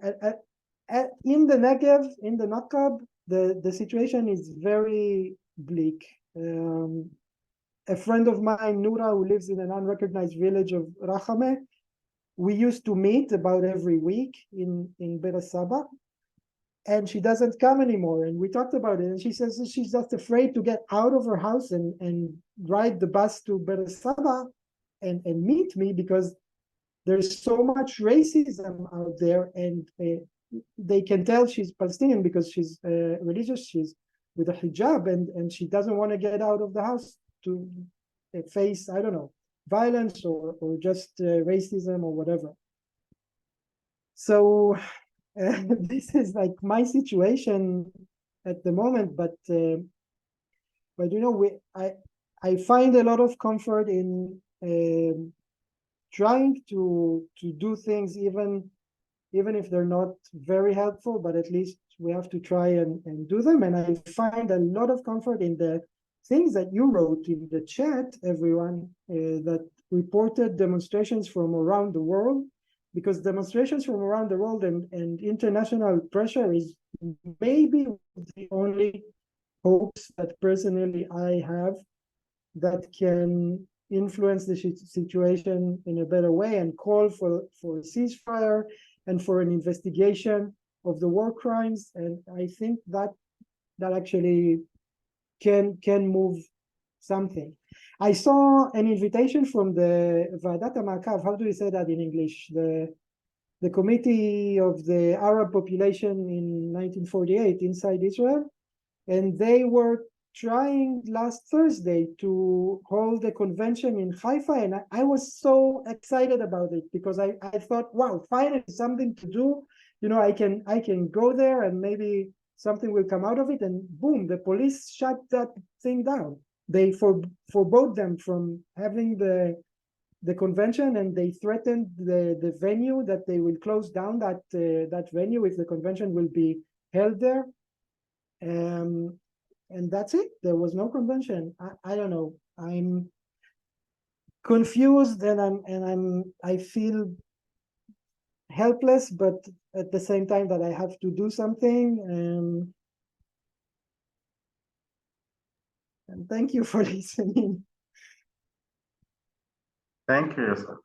in the Negev, in the Nakab, the situation is very bleak. A friend of mine, Noura, who lives in an unrecognized village of Rachame, we used to meet about every week in Be'er Saba, and she doesn't come anymore. And we talked about it, and she says that she's just afraid to get out of her house and ride the bus to Be'er Saba and meet me, because there's so much racism out there, and they can tell she's Palestinian because she's religious, she's with a hijab, and she doesn't want to get out of the house to face, I don't know, violence or just racism or whatever. So this is like my situation at the moment, but I find a lot of comfort in trying to do things, even if they're not very helpful, but at least we have to try and do them. And I find a lot of comfort in the things that you wrote in the chat, everyone, that reported demonstrations from around the world, because demonstrations from around the world and international pressure is maybe the only hopes that personally I have that can influence the situation in a better way and call for a ceasefire and for an investigation of the war crimes. And I think that actually can move something. I saw an invitation from the Vadat HaMa'akav, how do you say that in English? The Committee of the Arab Population in 1948 inside Israel, and they were trying last Thursday to hold a convention in Haifa, and I was so excited about it because I thought, wow, finally something to do. I can go there and maybe something will come out of it. And boom, the police shut that thing down. They forbade them from having the convention, and they threatened the venue that they will close down that venue if the convention will be held there. And that's it. There was no convention. I don't know. I'm confused, and I feel helpless, but at the same time that I have to do something. And thank you for listening. Thank you, Yusuf.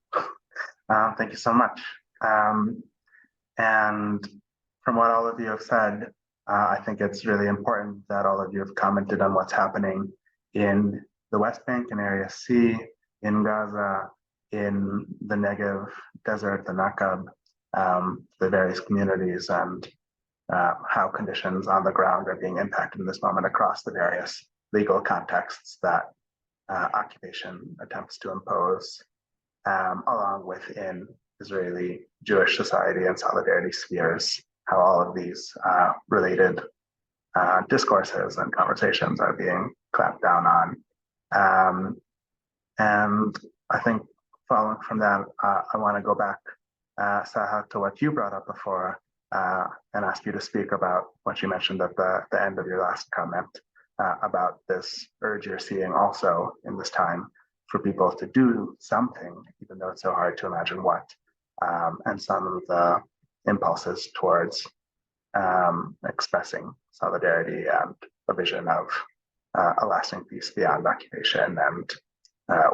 Thank you so much. And from what all of you have said, I think it's really important that all of you have commented on what's happening in the West Bank and Area C, in Gaza, in the Negev Desert, the Nakab, the various communities, and how conditions on the ground are being impacted in this moment across the various legal contexts that occupation attempts to impose, along with in Israeli Jewish society and solidarity spheres, how all of these related discourses and conversations are being clamped down on. And I think following from that, I want to go back, Saha, to what you brought up before and ask you to speak about what you mentioned at the end of your last comment about this urge you're seeing also in this time for people to do something, even though it's so hard to imagine what, and some of the impulses towards expressing solidarity and a vision of a lasting peace beyond occupation and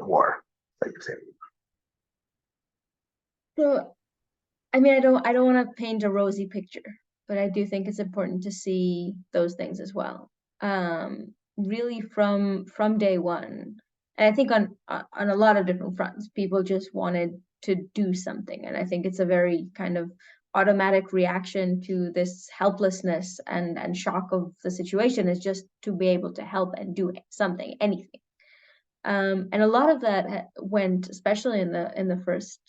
war that you've seen. So, I mean, I don't want to paint a rosy picture, but I do think it's important to see those things as well. Really from day one, and I think on a lot of different fronts, people just wanted to do something, and I think it's a very kind of automatic reaction to this helplessness and shock of the situation is just to be able to help and do something, anything. And a lot of that went, especially in the first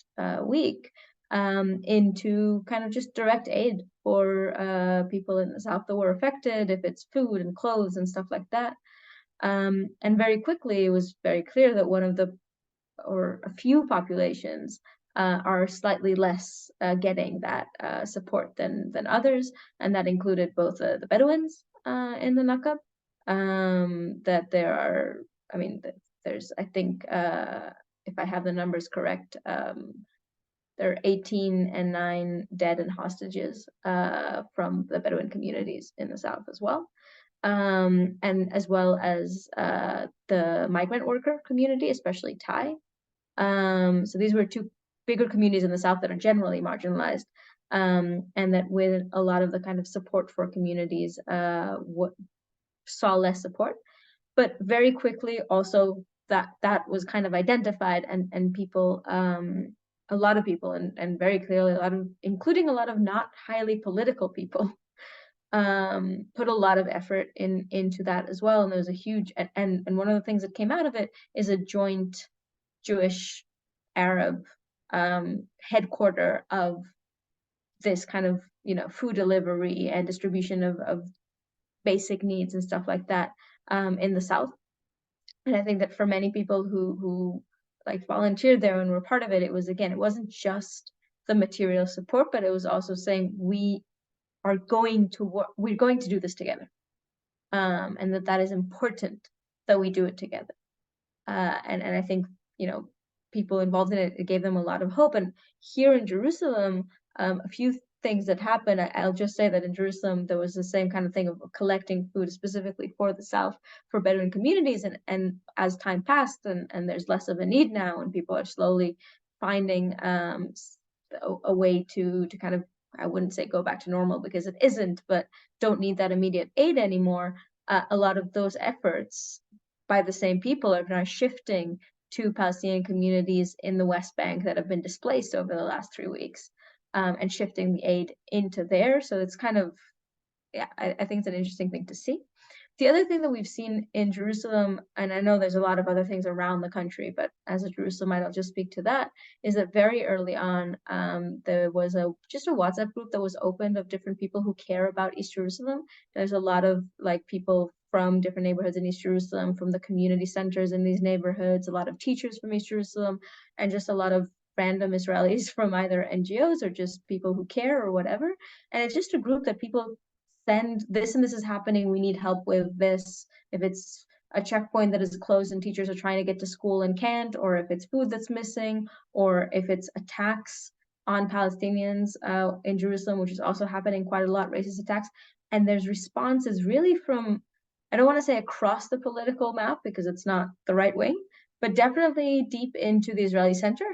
week, into kind of just direct aid for people in the South that were affected, if it's food and clothes and stuff like that. And very quickly, it was very clear that one of the, or a few populations are slightly less getting that support than others, and that included both the Bedouins in the Nakab. That there are, I mean, there's, I think, if I have the numbers correct, there are 18 and 9 dead and hostages from the Bedouin communities in the South as well. And as well as the migrant worker community, especially Thai. So these were two bigger communities in the South that are generally marginalized, and that with a lot of the kind of support for communities saw less support. But very quickly also that was kind of identified, and people, a lot of people, and very clearly a lot of, including a lot of not highly political people, put a lot of effort into that as well. And there was a huge, and one of the things that came out of it is a joint Jewish Arab headquarter of this kind of, food delivery and distribution of basic needs and stuff like that in the South. And I think that for many people who like volunteered there and were part of it, it was, again, it wasn't just the material support, but it was also saying we are going to work, we're going to do this together, and that is important that we do it together. And I think, people involved in it, it gave them a lot of hope. And here in Jerusalem, a few things that happened. I'll just say that in Jerusalem, there was the same kind of thing of collecting food specifically for the South, for Bedouin communities. And as time passed, and there's less of a need now, and people are slowly finding a way to kind of, I wouldn't say go back to normal because it isn't, but don't need that immediate aid anymore. A lot of those efforts by the same people are now shifting to Palestinian communities in the West Bank that have been displaced over the last 3 weeks, and shifting the aid into there. So it's kind of, yeah, I think it's an interesting thing to see. The other thing that we've seen in Jerusalem, and I know there's a lot of other things around the country, but as a Jerusalemite, I'll just speak to that, is that very early on, there was just a WhatsApp group that was opened of different people who care about East Jerusalem. There's a lot of people from different neighborhoods in East Jerusalem, from the community centers in these neighborhoods, a lot of teachers from East Jerusalem, and just a lot of random Israelis from either NGOs or just people who care or whatever. And it's just a group that people send this and this is happening, we need help with this. If it's a checkpoint that is closed and teachers are trying to get to school and can't, or if it's food that's missing, or if it's attacks on Palestinians in Jerusalem, which is also happening quite a lot, racist attacks. And there's responses really from, I don't want to say across the political map because it's not the right wing, but definitely deep into the Israeli center,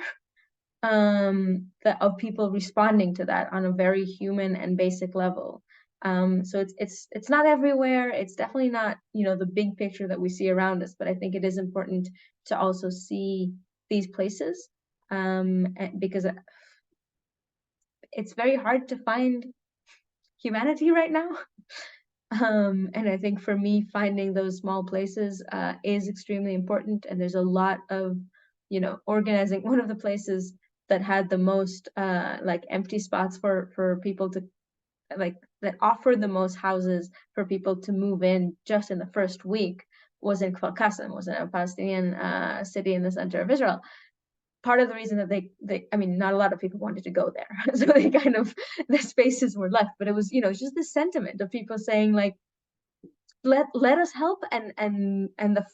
of people responding to that on a very human and basic level. So it's not everywhere. It's definitely not, the big picture that we see around us, but I think it is important to also see these places, because it's very hard to find humanity right now. And I think for me, finding those small places is extremely important. And there's a lot of, organizing. One of the places that had the most like empty spots for people to, like, that offered the most houses for people to move in just in the first week was in Kfar Qasim, was in a Palestinian city in the center of Israel. Part of the reason that I mean, not a lot of people wanted to go there, so they kind of, the spaces were left, but it was, just the sentiment of people saying, like, let us help, and the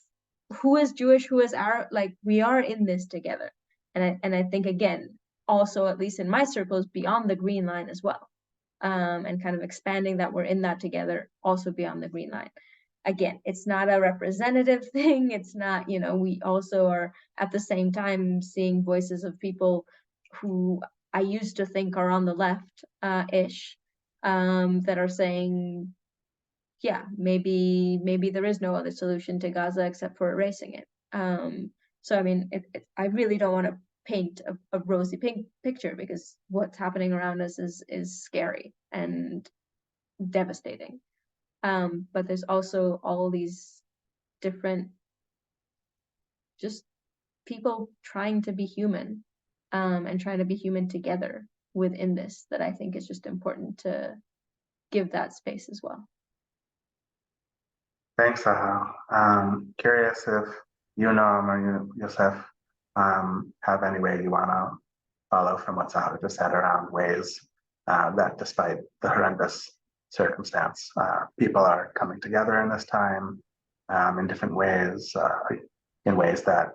who is Jewish, who is Arab, like, we are in this together. And I think, again, also, at least in my circles, beyond the green line as well, and kind of expanding that we're in that together, also beyond the green line. Again, it's not a representative thing. It's not, we also are at the same time seeing voices of people who I used to think are on the left ish, that are saying, yeah, maybe there is no other solution to Gaza except for erasing it. So I mean, I really don't want to paint a rosy pink picture, because what's happening around us is scary and devastating. But there's also all these different, just people trying to be human, and trying to be human together within this, that I think is just important to give that space as well. Thanks, Sahar. Curious if you, Noam, or you, Yosef, have any way you want to follow from what Sahar just said around ways that, despite the horrendous circumstance, people are coming together in this time in different ways, in ways that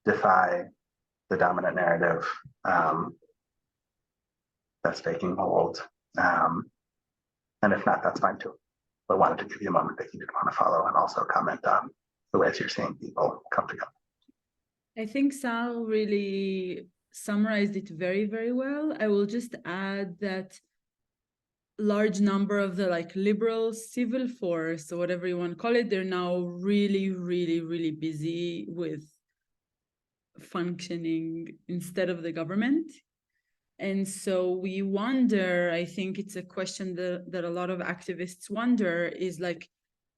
defy the dominant narrative that's taking hold. And if not, that's fine too. But wanted to give you a moment that you did want to follow and also comment on the ways you're seeing people come together. I think Sal really summarized it very, very well. I will just add that large number of the liberal civil force, or whatever you want to call it, they're now really, really, really busy with functioning instead of the government. And so we wonder, I think it's a question that a lot of activists wonder, is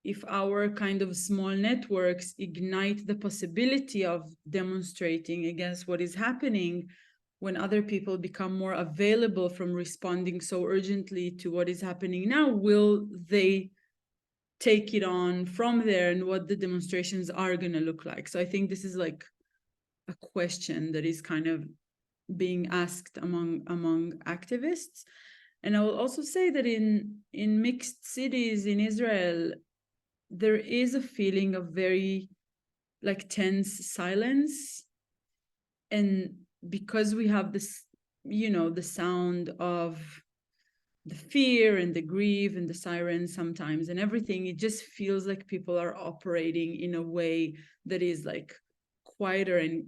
if our kind of small networks ignite the possibility of demonstrating against what is happening, when other people become more available from responding so urgently to what is happening now, will they take it on from there, and what the demonstrations are going to look like? So I think this is a question that is kind of being asked among activists. And I will also say that in mixed cities in Israel, there is a feeling of very tense silence. And because we have this, the sound of the fear and the grief and the sirens sometimes and everything, it just feels like people are operating in a way that is quieter and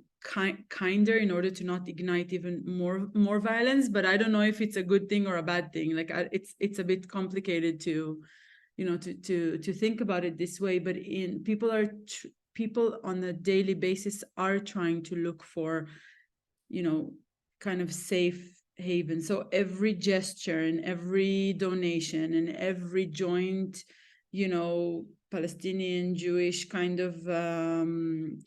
kinder, in order to not ignite even more violence. But I don't know if it's a good thing or a bad thing. It's a bit complicated to think about it this way. But people on a daily basis are trying to look for kind of safe haven. So every gesture and every donation and every joint Palestinian Jewish kind of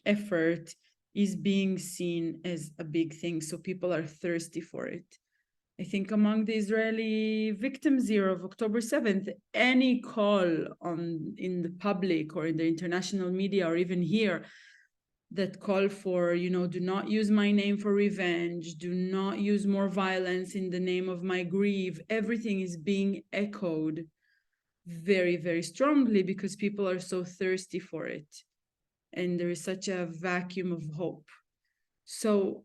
effort is being seen as a big thing. So people are thirsty for it. I think among the Israeli victims here of October 7th, any call in the public or in the international media, or even here, that call for, do not use my name for revenge, do not use more violence in the name of my grief, everything is being echoed very, very strongly, because people are so thirsty for it. And there is such a vacuum of hope. So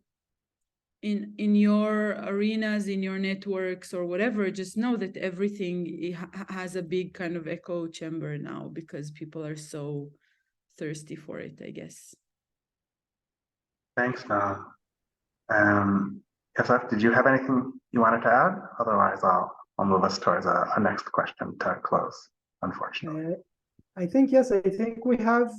in your arenas, in your networks or whatever, just know that everything has a big kind of echo chamber now, because people are so thirsty for it, I guess. Thanks, Noam. Yosef, did you have anything you wanted to add? Otherwise, I'll will move us towards a next question to close, unfortunately. I think, yes, I think we have,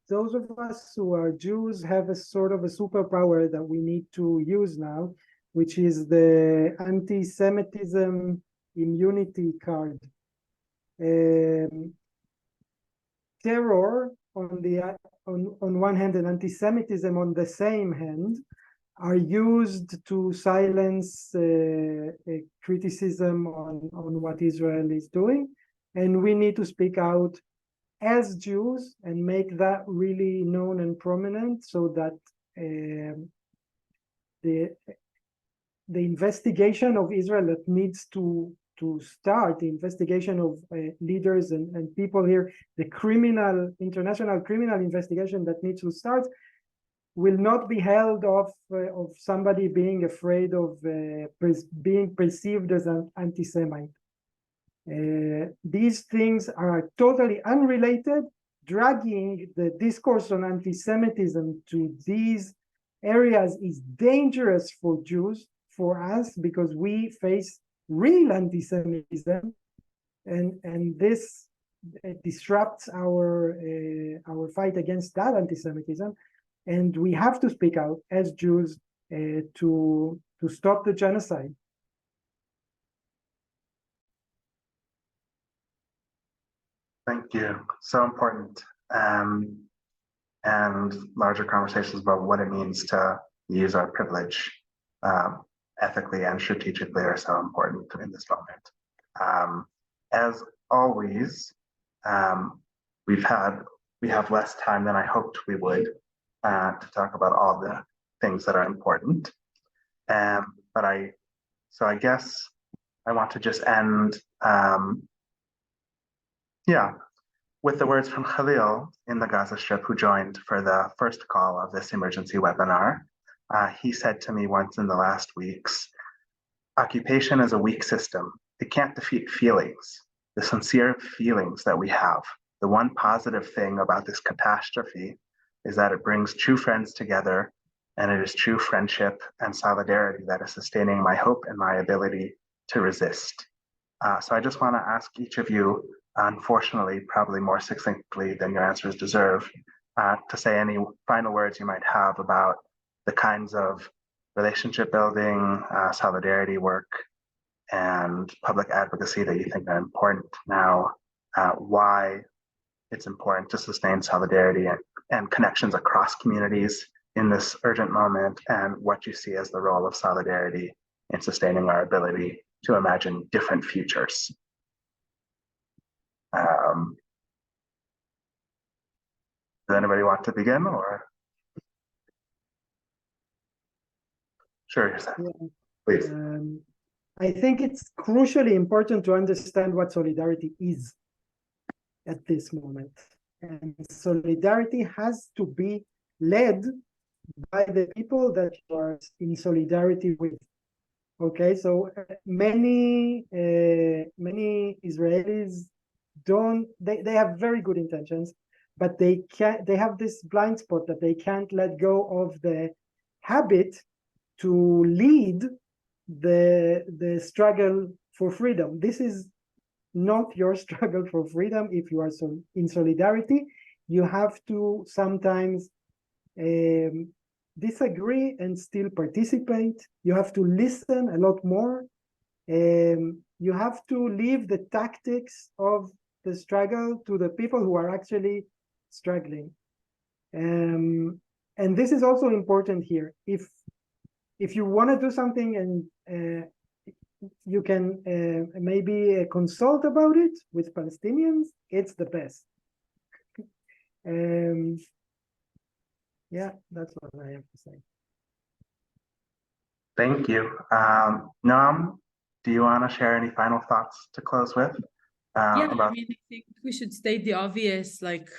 those of us who are Jews have a sort of a superpower that we need to use now, which is the anti-Semitism immunity card. Terror on one hand and anti-Semitism on the same hand are used to silence criticism on what Israel is doing. And we need to speak out as Jews and make that really known and prominent, so that the investigation of Israel that needs to start, the investigation of leaders and people here, the international criminal investigation that needs to start, will not be held of somebody being afraid of being perceived as an anti-Semite. These things are totally unrelated. Dragging the discourse on anti-Semitism to these areas is dangerous for Jews, for us, because we face real anti-Semitism, and this disrupts our fight against that anti-Semitism. And we have to speak out as Jews to stop the genocide. Thank you. So important. And larger conversations about what it means to use our privilege ethically and strategically are so important in this moment. As always, we have less time than I hoped we would to talk about all the things that are important. So I guess I want to just end, with the words from Khalil in the Gaza Strip, who joined for the first call of this emergency webinar. He said to me once in the last weeks, occupation is a weak system. It can't defeat feelings, the sincere feelings that we have. The one positive thing about this catastrophe is that it brings true friends together, and it is true friendship and solidarity that is sustaining my hope and my ability to resist. So I just want to ask each of you, unfortunately, probably more succinctly than your answers deserve, to say any final words you might have about the kinds of relationship building, solidarity work, and public advocacy that you think are important now, why it's important to sustain solidarity and connections across communities in this urgent moment, and what you see as the role of solidarity in sustaining our ability to imagine different futures. Does anybody want to begin, or? Sure, Yeah. Please. I think it's crucially important to understand what solidarity is at this moment. And solidarity has to be led by the people that you are in solidarity with. Okay, so many Israelis they have very good intentions, but they have this blind spot that they can't let go of the habit to lead the struggle for freedom. This is not your struggle for freedom. If you are in solidarity, you have to sometimes disagree and still participate. You have to listen a lot more. You have to leave the tactics of the struggle to the people who are actually struggling. And this is also important here. If you want to do something and you can maybe consult about it with Palestinians, it's the best. Yeah, that's what I have to say. Thank you. Noam, do you want to share any final thoughts to close with? I think we should state the obvious, like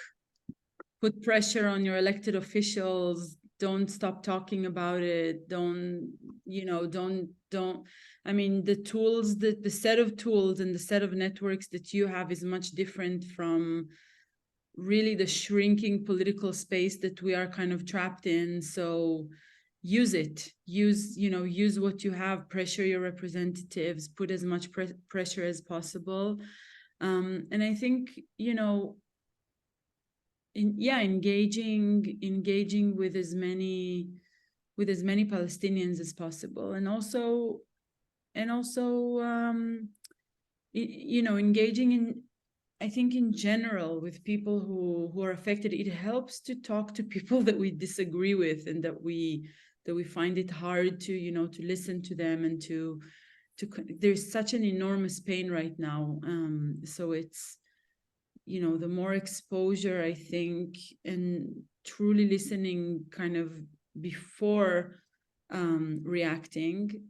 put pressure on your elected officials. Don't stop talking about it. Don't. I mean, the tools, the set of tools and the set of networks that you have is much different from really the shrinking political space that we are kind of trapped in. So use it, use what you have, pressure your representatives, put as much pressure as possible. And I think, engaging with as many Palestinians as possible, and also engaging in, I think, in general, with people who are affected. It helps to talk to people that we disagree with, and that we find it hard to to listen to them, and to there's such an enormous pain right now. So it's, the more exposure, I think, and truly listening kind of before reacting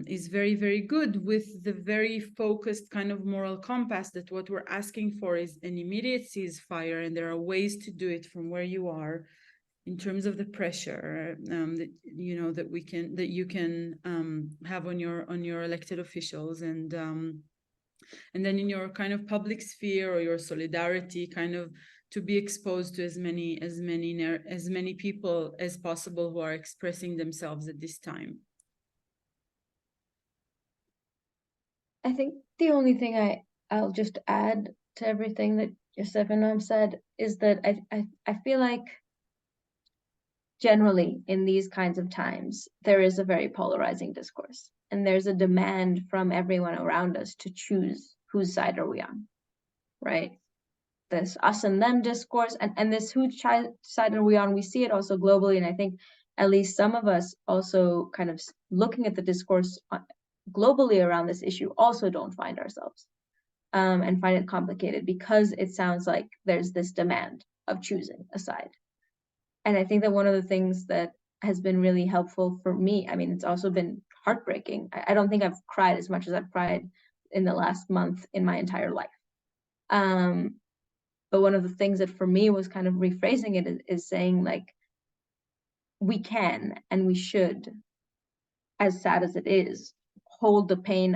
is very, very good, with the very focused kind of moral compass that what we're asking for is an immediate ceasefire, and there are ways to do it from where you are, in terms of the pressure that you can have on your elected officials, and then in your kind of public sphere, or your solidarity, kind of to be exposed to as many people as possible who are expressing themselves at this time. I think the only thing I'll just add to everything that Yosef and Noam said is that I feel like generally in these kinds of times, there is a very polarizing discourse, and there's a demand from everyone around us to choose whose side are we on, right? This us and them discourse, and this whose side are we on, we see it also globally, and I think at least some of us also kind of looking at the discourse globally around this issue also don't find ourselves and find it complicated, because it sounds like there's this demand of choosing a side. And I think that one of the things that has been really helpful for me, I mean, it's also been heartbreaking. I don't think I've cried as much as I've cried in the last month in my entire life. But one of the things that for me was kind of rephrasing it is saying, like, we can and we should, as sad as it is, hold the pain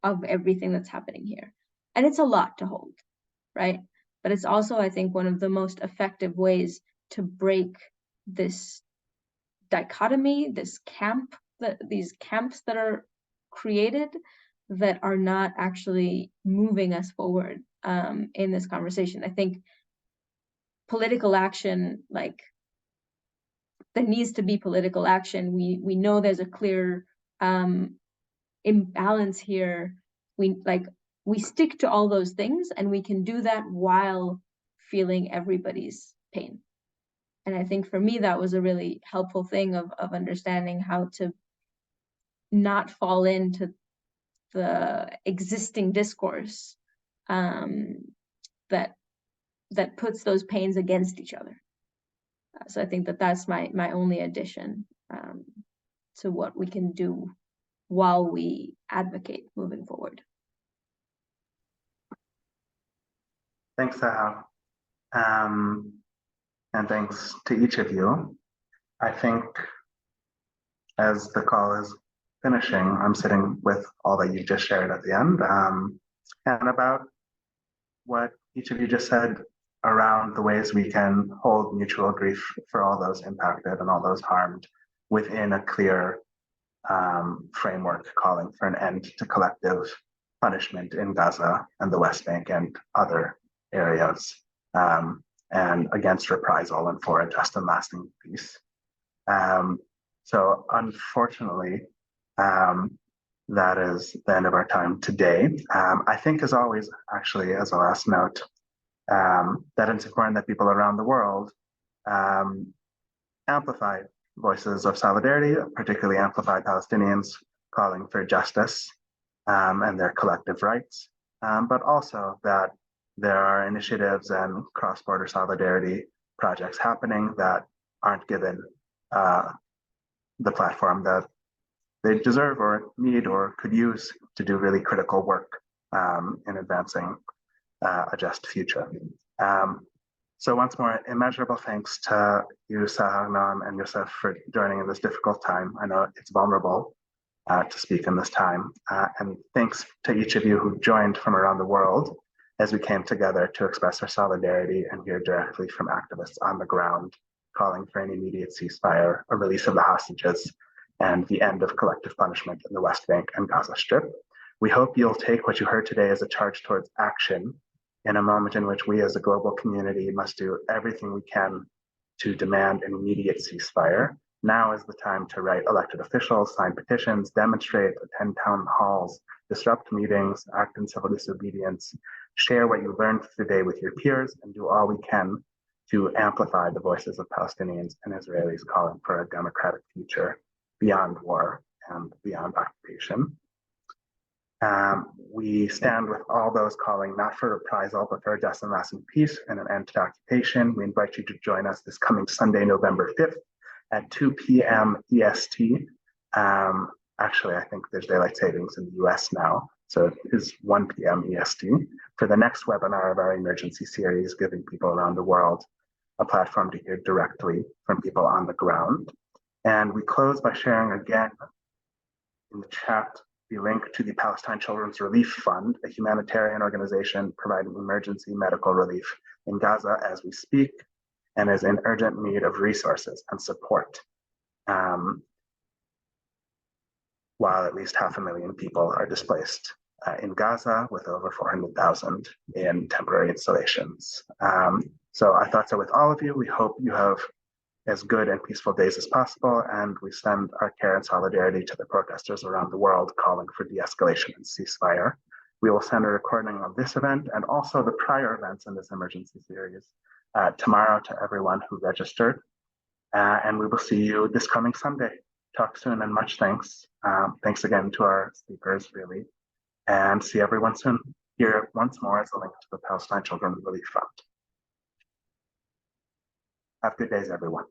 of everything that's happening here. And it's a lot to hold, right? But it's also, I think, one of the most effective ways to break this dichotomy, these camps that are created that are not actually moving us forward in this conversation. I think political action, like, there needs to be political action. We know there's a clear imbalance here. We stick to all those things, and we can do that while feeling everybody's pain. And I think for me, that was a really helpful thing of understanding how to not fall into the existing discourse that puts those pains against each other. So I think that that's my only addition to what we can do while we advocate moving forward. Thanks, Sahar. And thanks to each of you. I think as the call is finishing, I'm sitting with all that you just shared at the end, and about what each of you just said around the ways we can hold mutual grief for all those impacted and all those harmed within a clear framework calling for an end to collective punishment in Gaza and the West Bank and other areas, and against reprisal and for a just and lasting peace. So unfortunately, that is the end of our time today. I think, as always, actually, as a last note, that it's important that people around the world amplify voices of solidarity, particularly amplify Palestinians calling for justice and their collective rights, but also that there are initiatives and cross-border solidarity projects happening that aren't given the platform that they deserve or need or could use to do really critical work in advancing a just future. So once more, immeasurable thanks to you, Sahar, Noam, and Yosef for joining in this difficult time. I know it's vulnerable to speak in this time. And thanks to each of you who joined from around the world as we came together to express our solidarity and hear directly from activists on the ground calling for an immediate ceasefire, a release of the hostages, and the end of collective punishment in the West Bank and Gaza Strip. We hope you'll take what you heard today as a charge towards action in a moment in which we as a global community must do everything we can to demand an immediate ceasefire. Now is the time to write elected officials, sign petitions, demonstrate, attend town halls, disrupt meetings, act in civil disobedience, share what you learned today with your peers, and do all we can to amplify the voices of Palestinians and Israelis calling for a democratic future beyond war and beyond occupation. We stand with all those calling not for reprisal, but for a just and lasting peace and an end to occupation. We invite you to join us this coming Sunday, November 5th at 2 p.m. EST. Actually, I think there's daylight savings in the US now, so it is 1 p.m. EST for the next webinar of our emergency series, giving people around the world a platform to hear directly from people on the ground. And we close by sharing again in the chat the link to the Palestine Children's Relief Fund, a humanitarian organization providing emergency medical relief in Gaza as we speak, and is in urgent need of resources and support, while at least 500,000 people are displaced in Gaza, with over 400,000 in temporary installations. So our thoughts are with all of you. We hope you have as good and peaceful days as possible, and we send our care and solidarity to the protesters around the world calling for de-escalation and ceasefire. We will send a recording of this event and also the prior events in this emergency series tomorrow to everyone who registered. And we will see you this coming Sunday. Talk soon and much thanks. Thanks again to our speakers, really. And see everyone soon. Here once more is a link to the Palestine Children's Relief Fund. Have good days, everyone.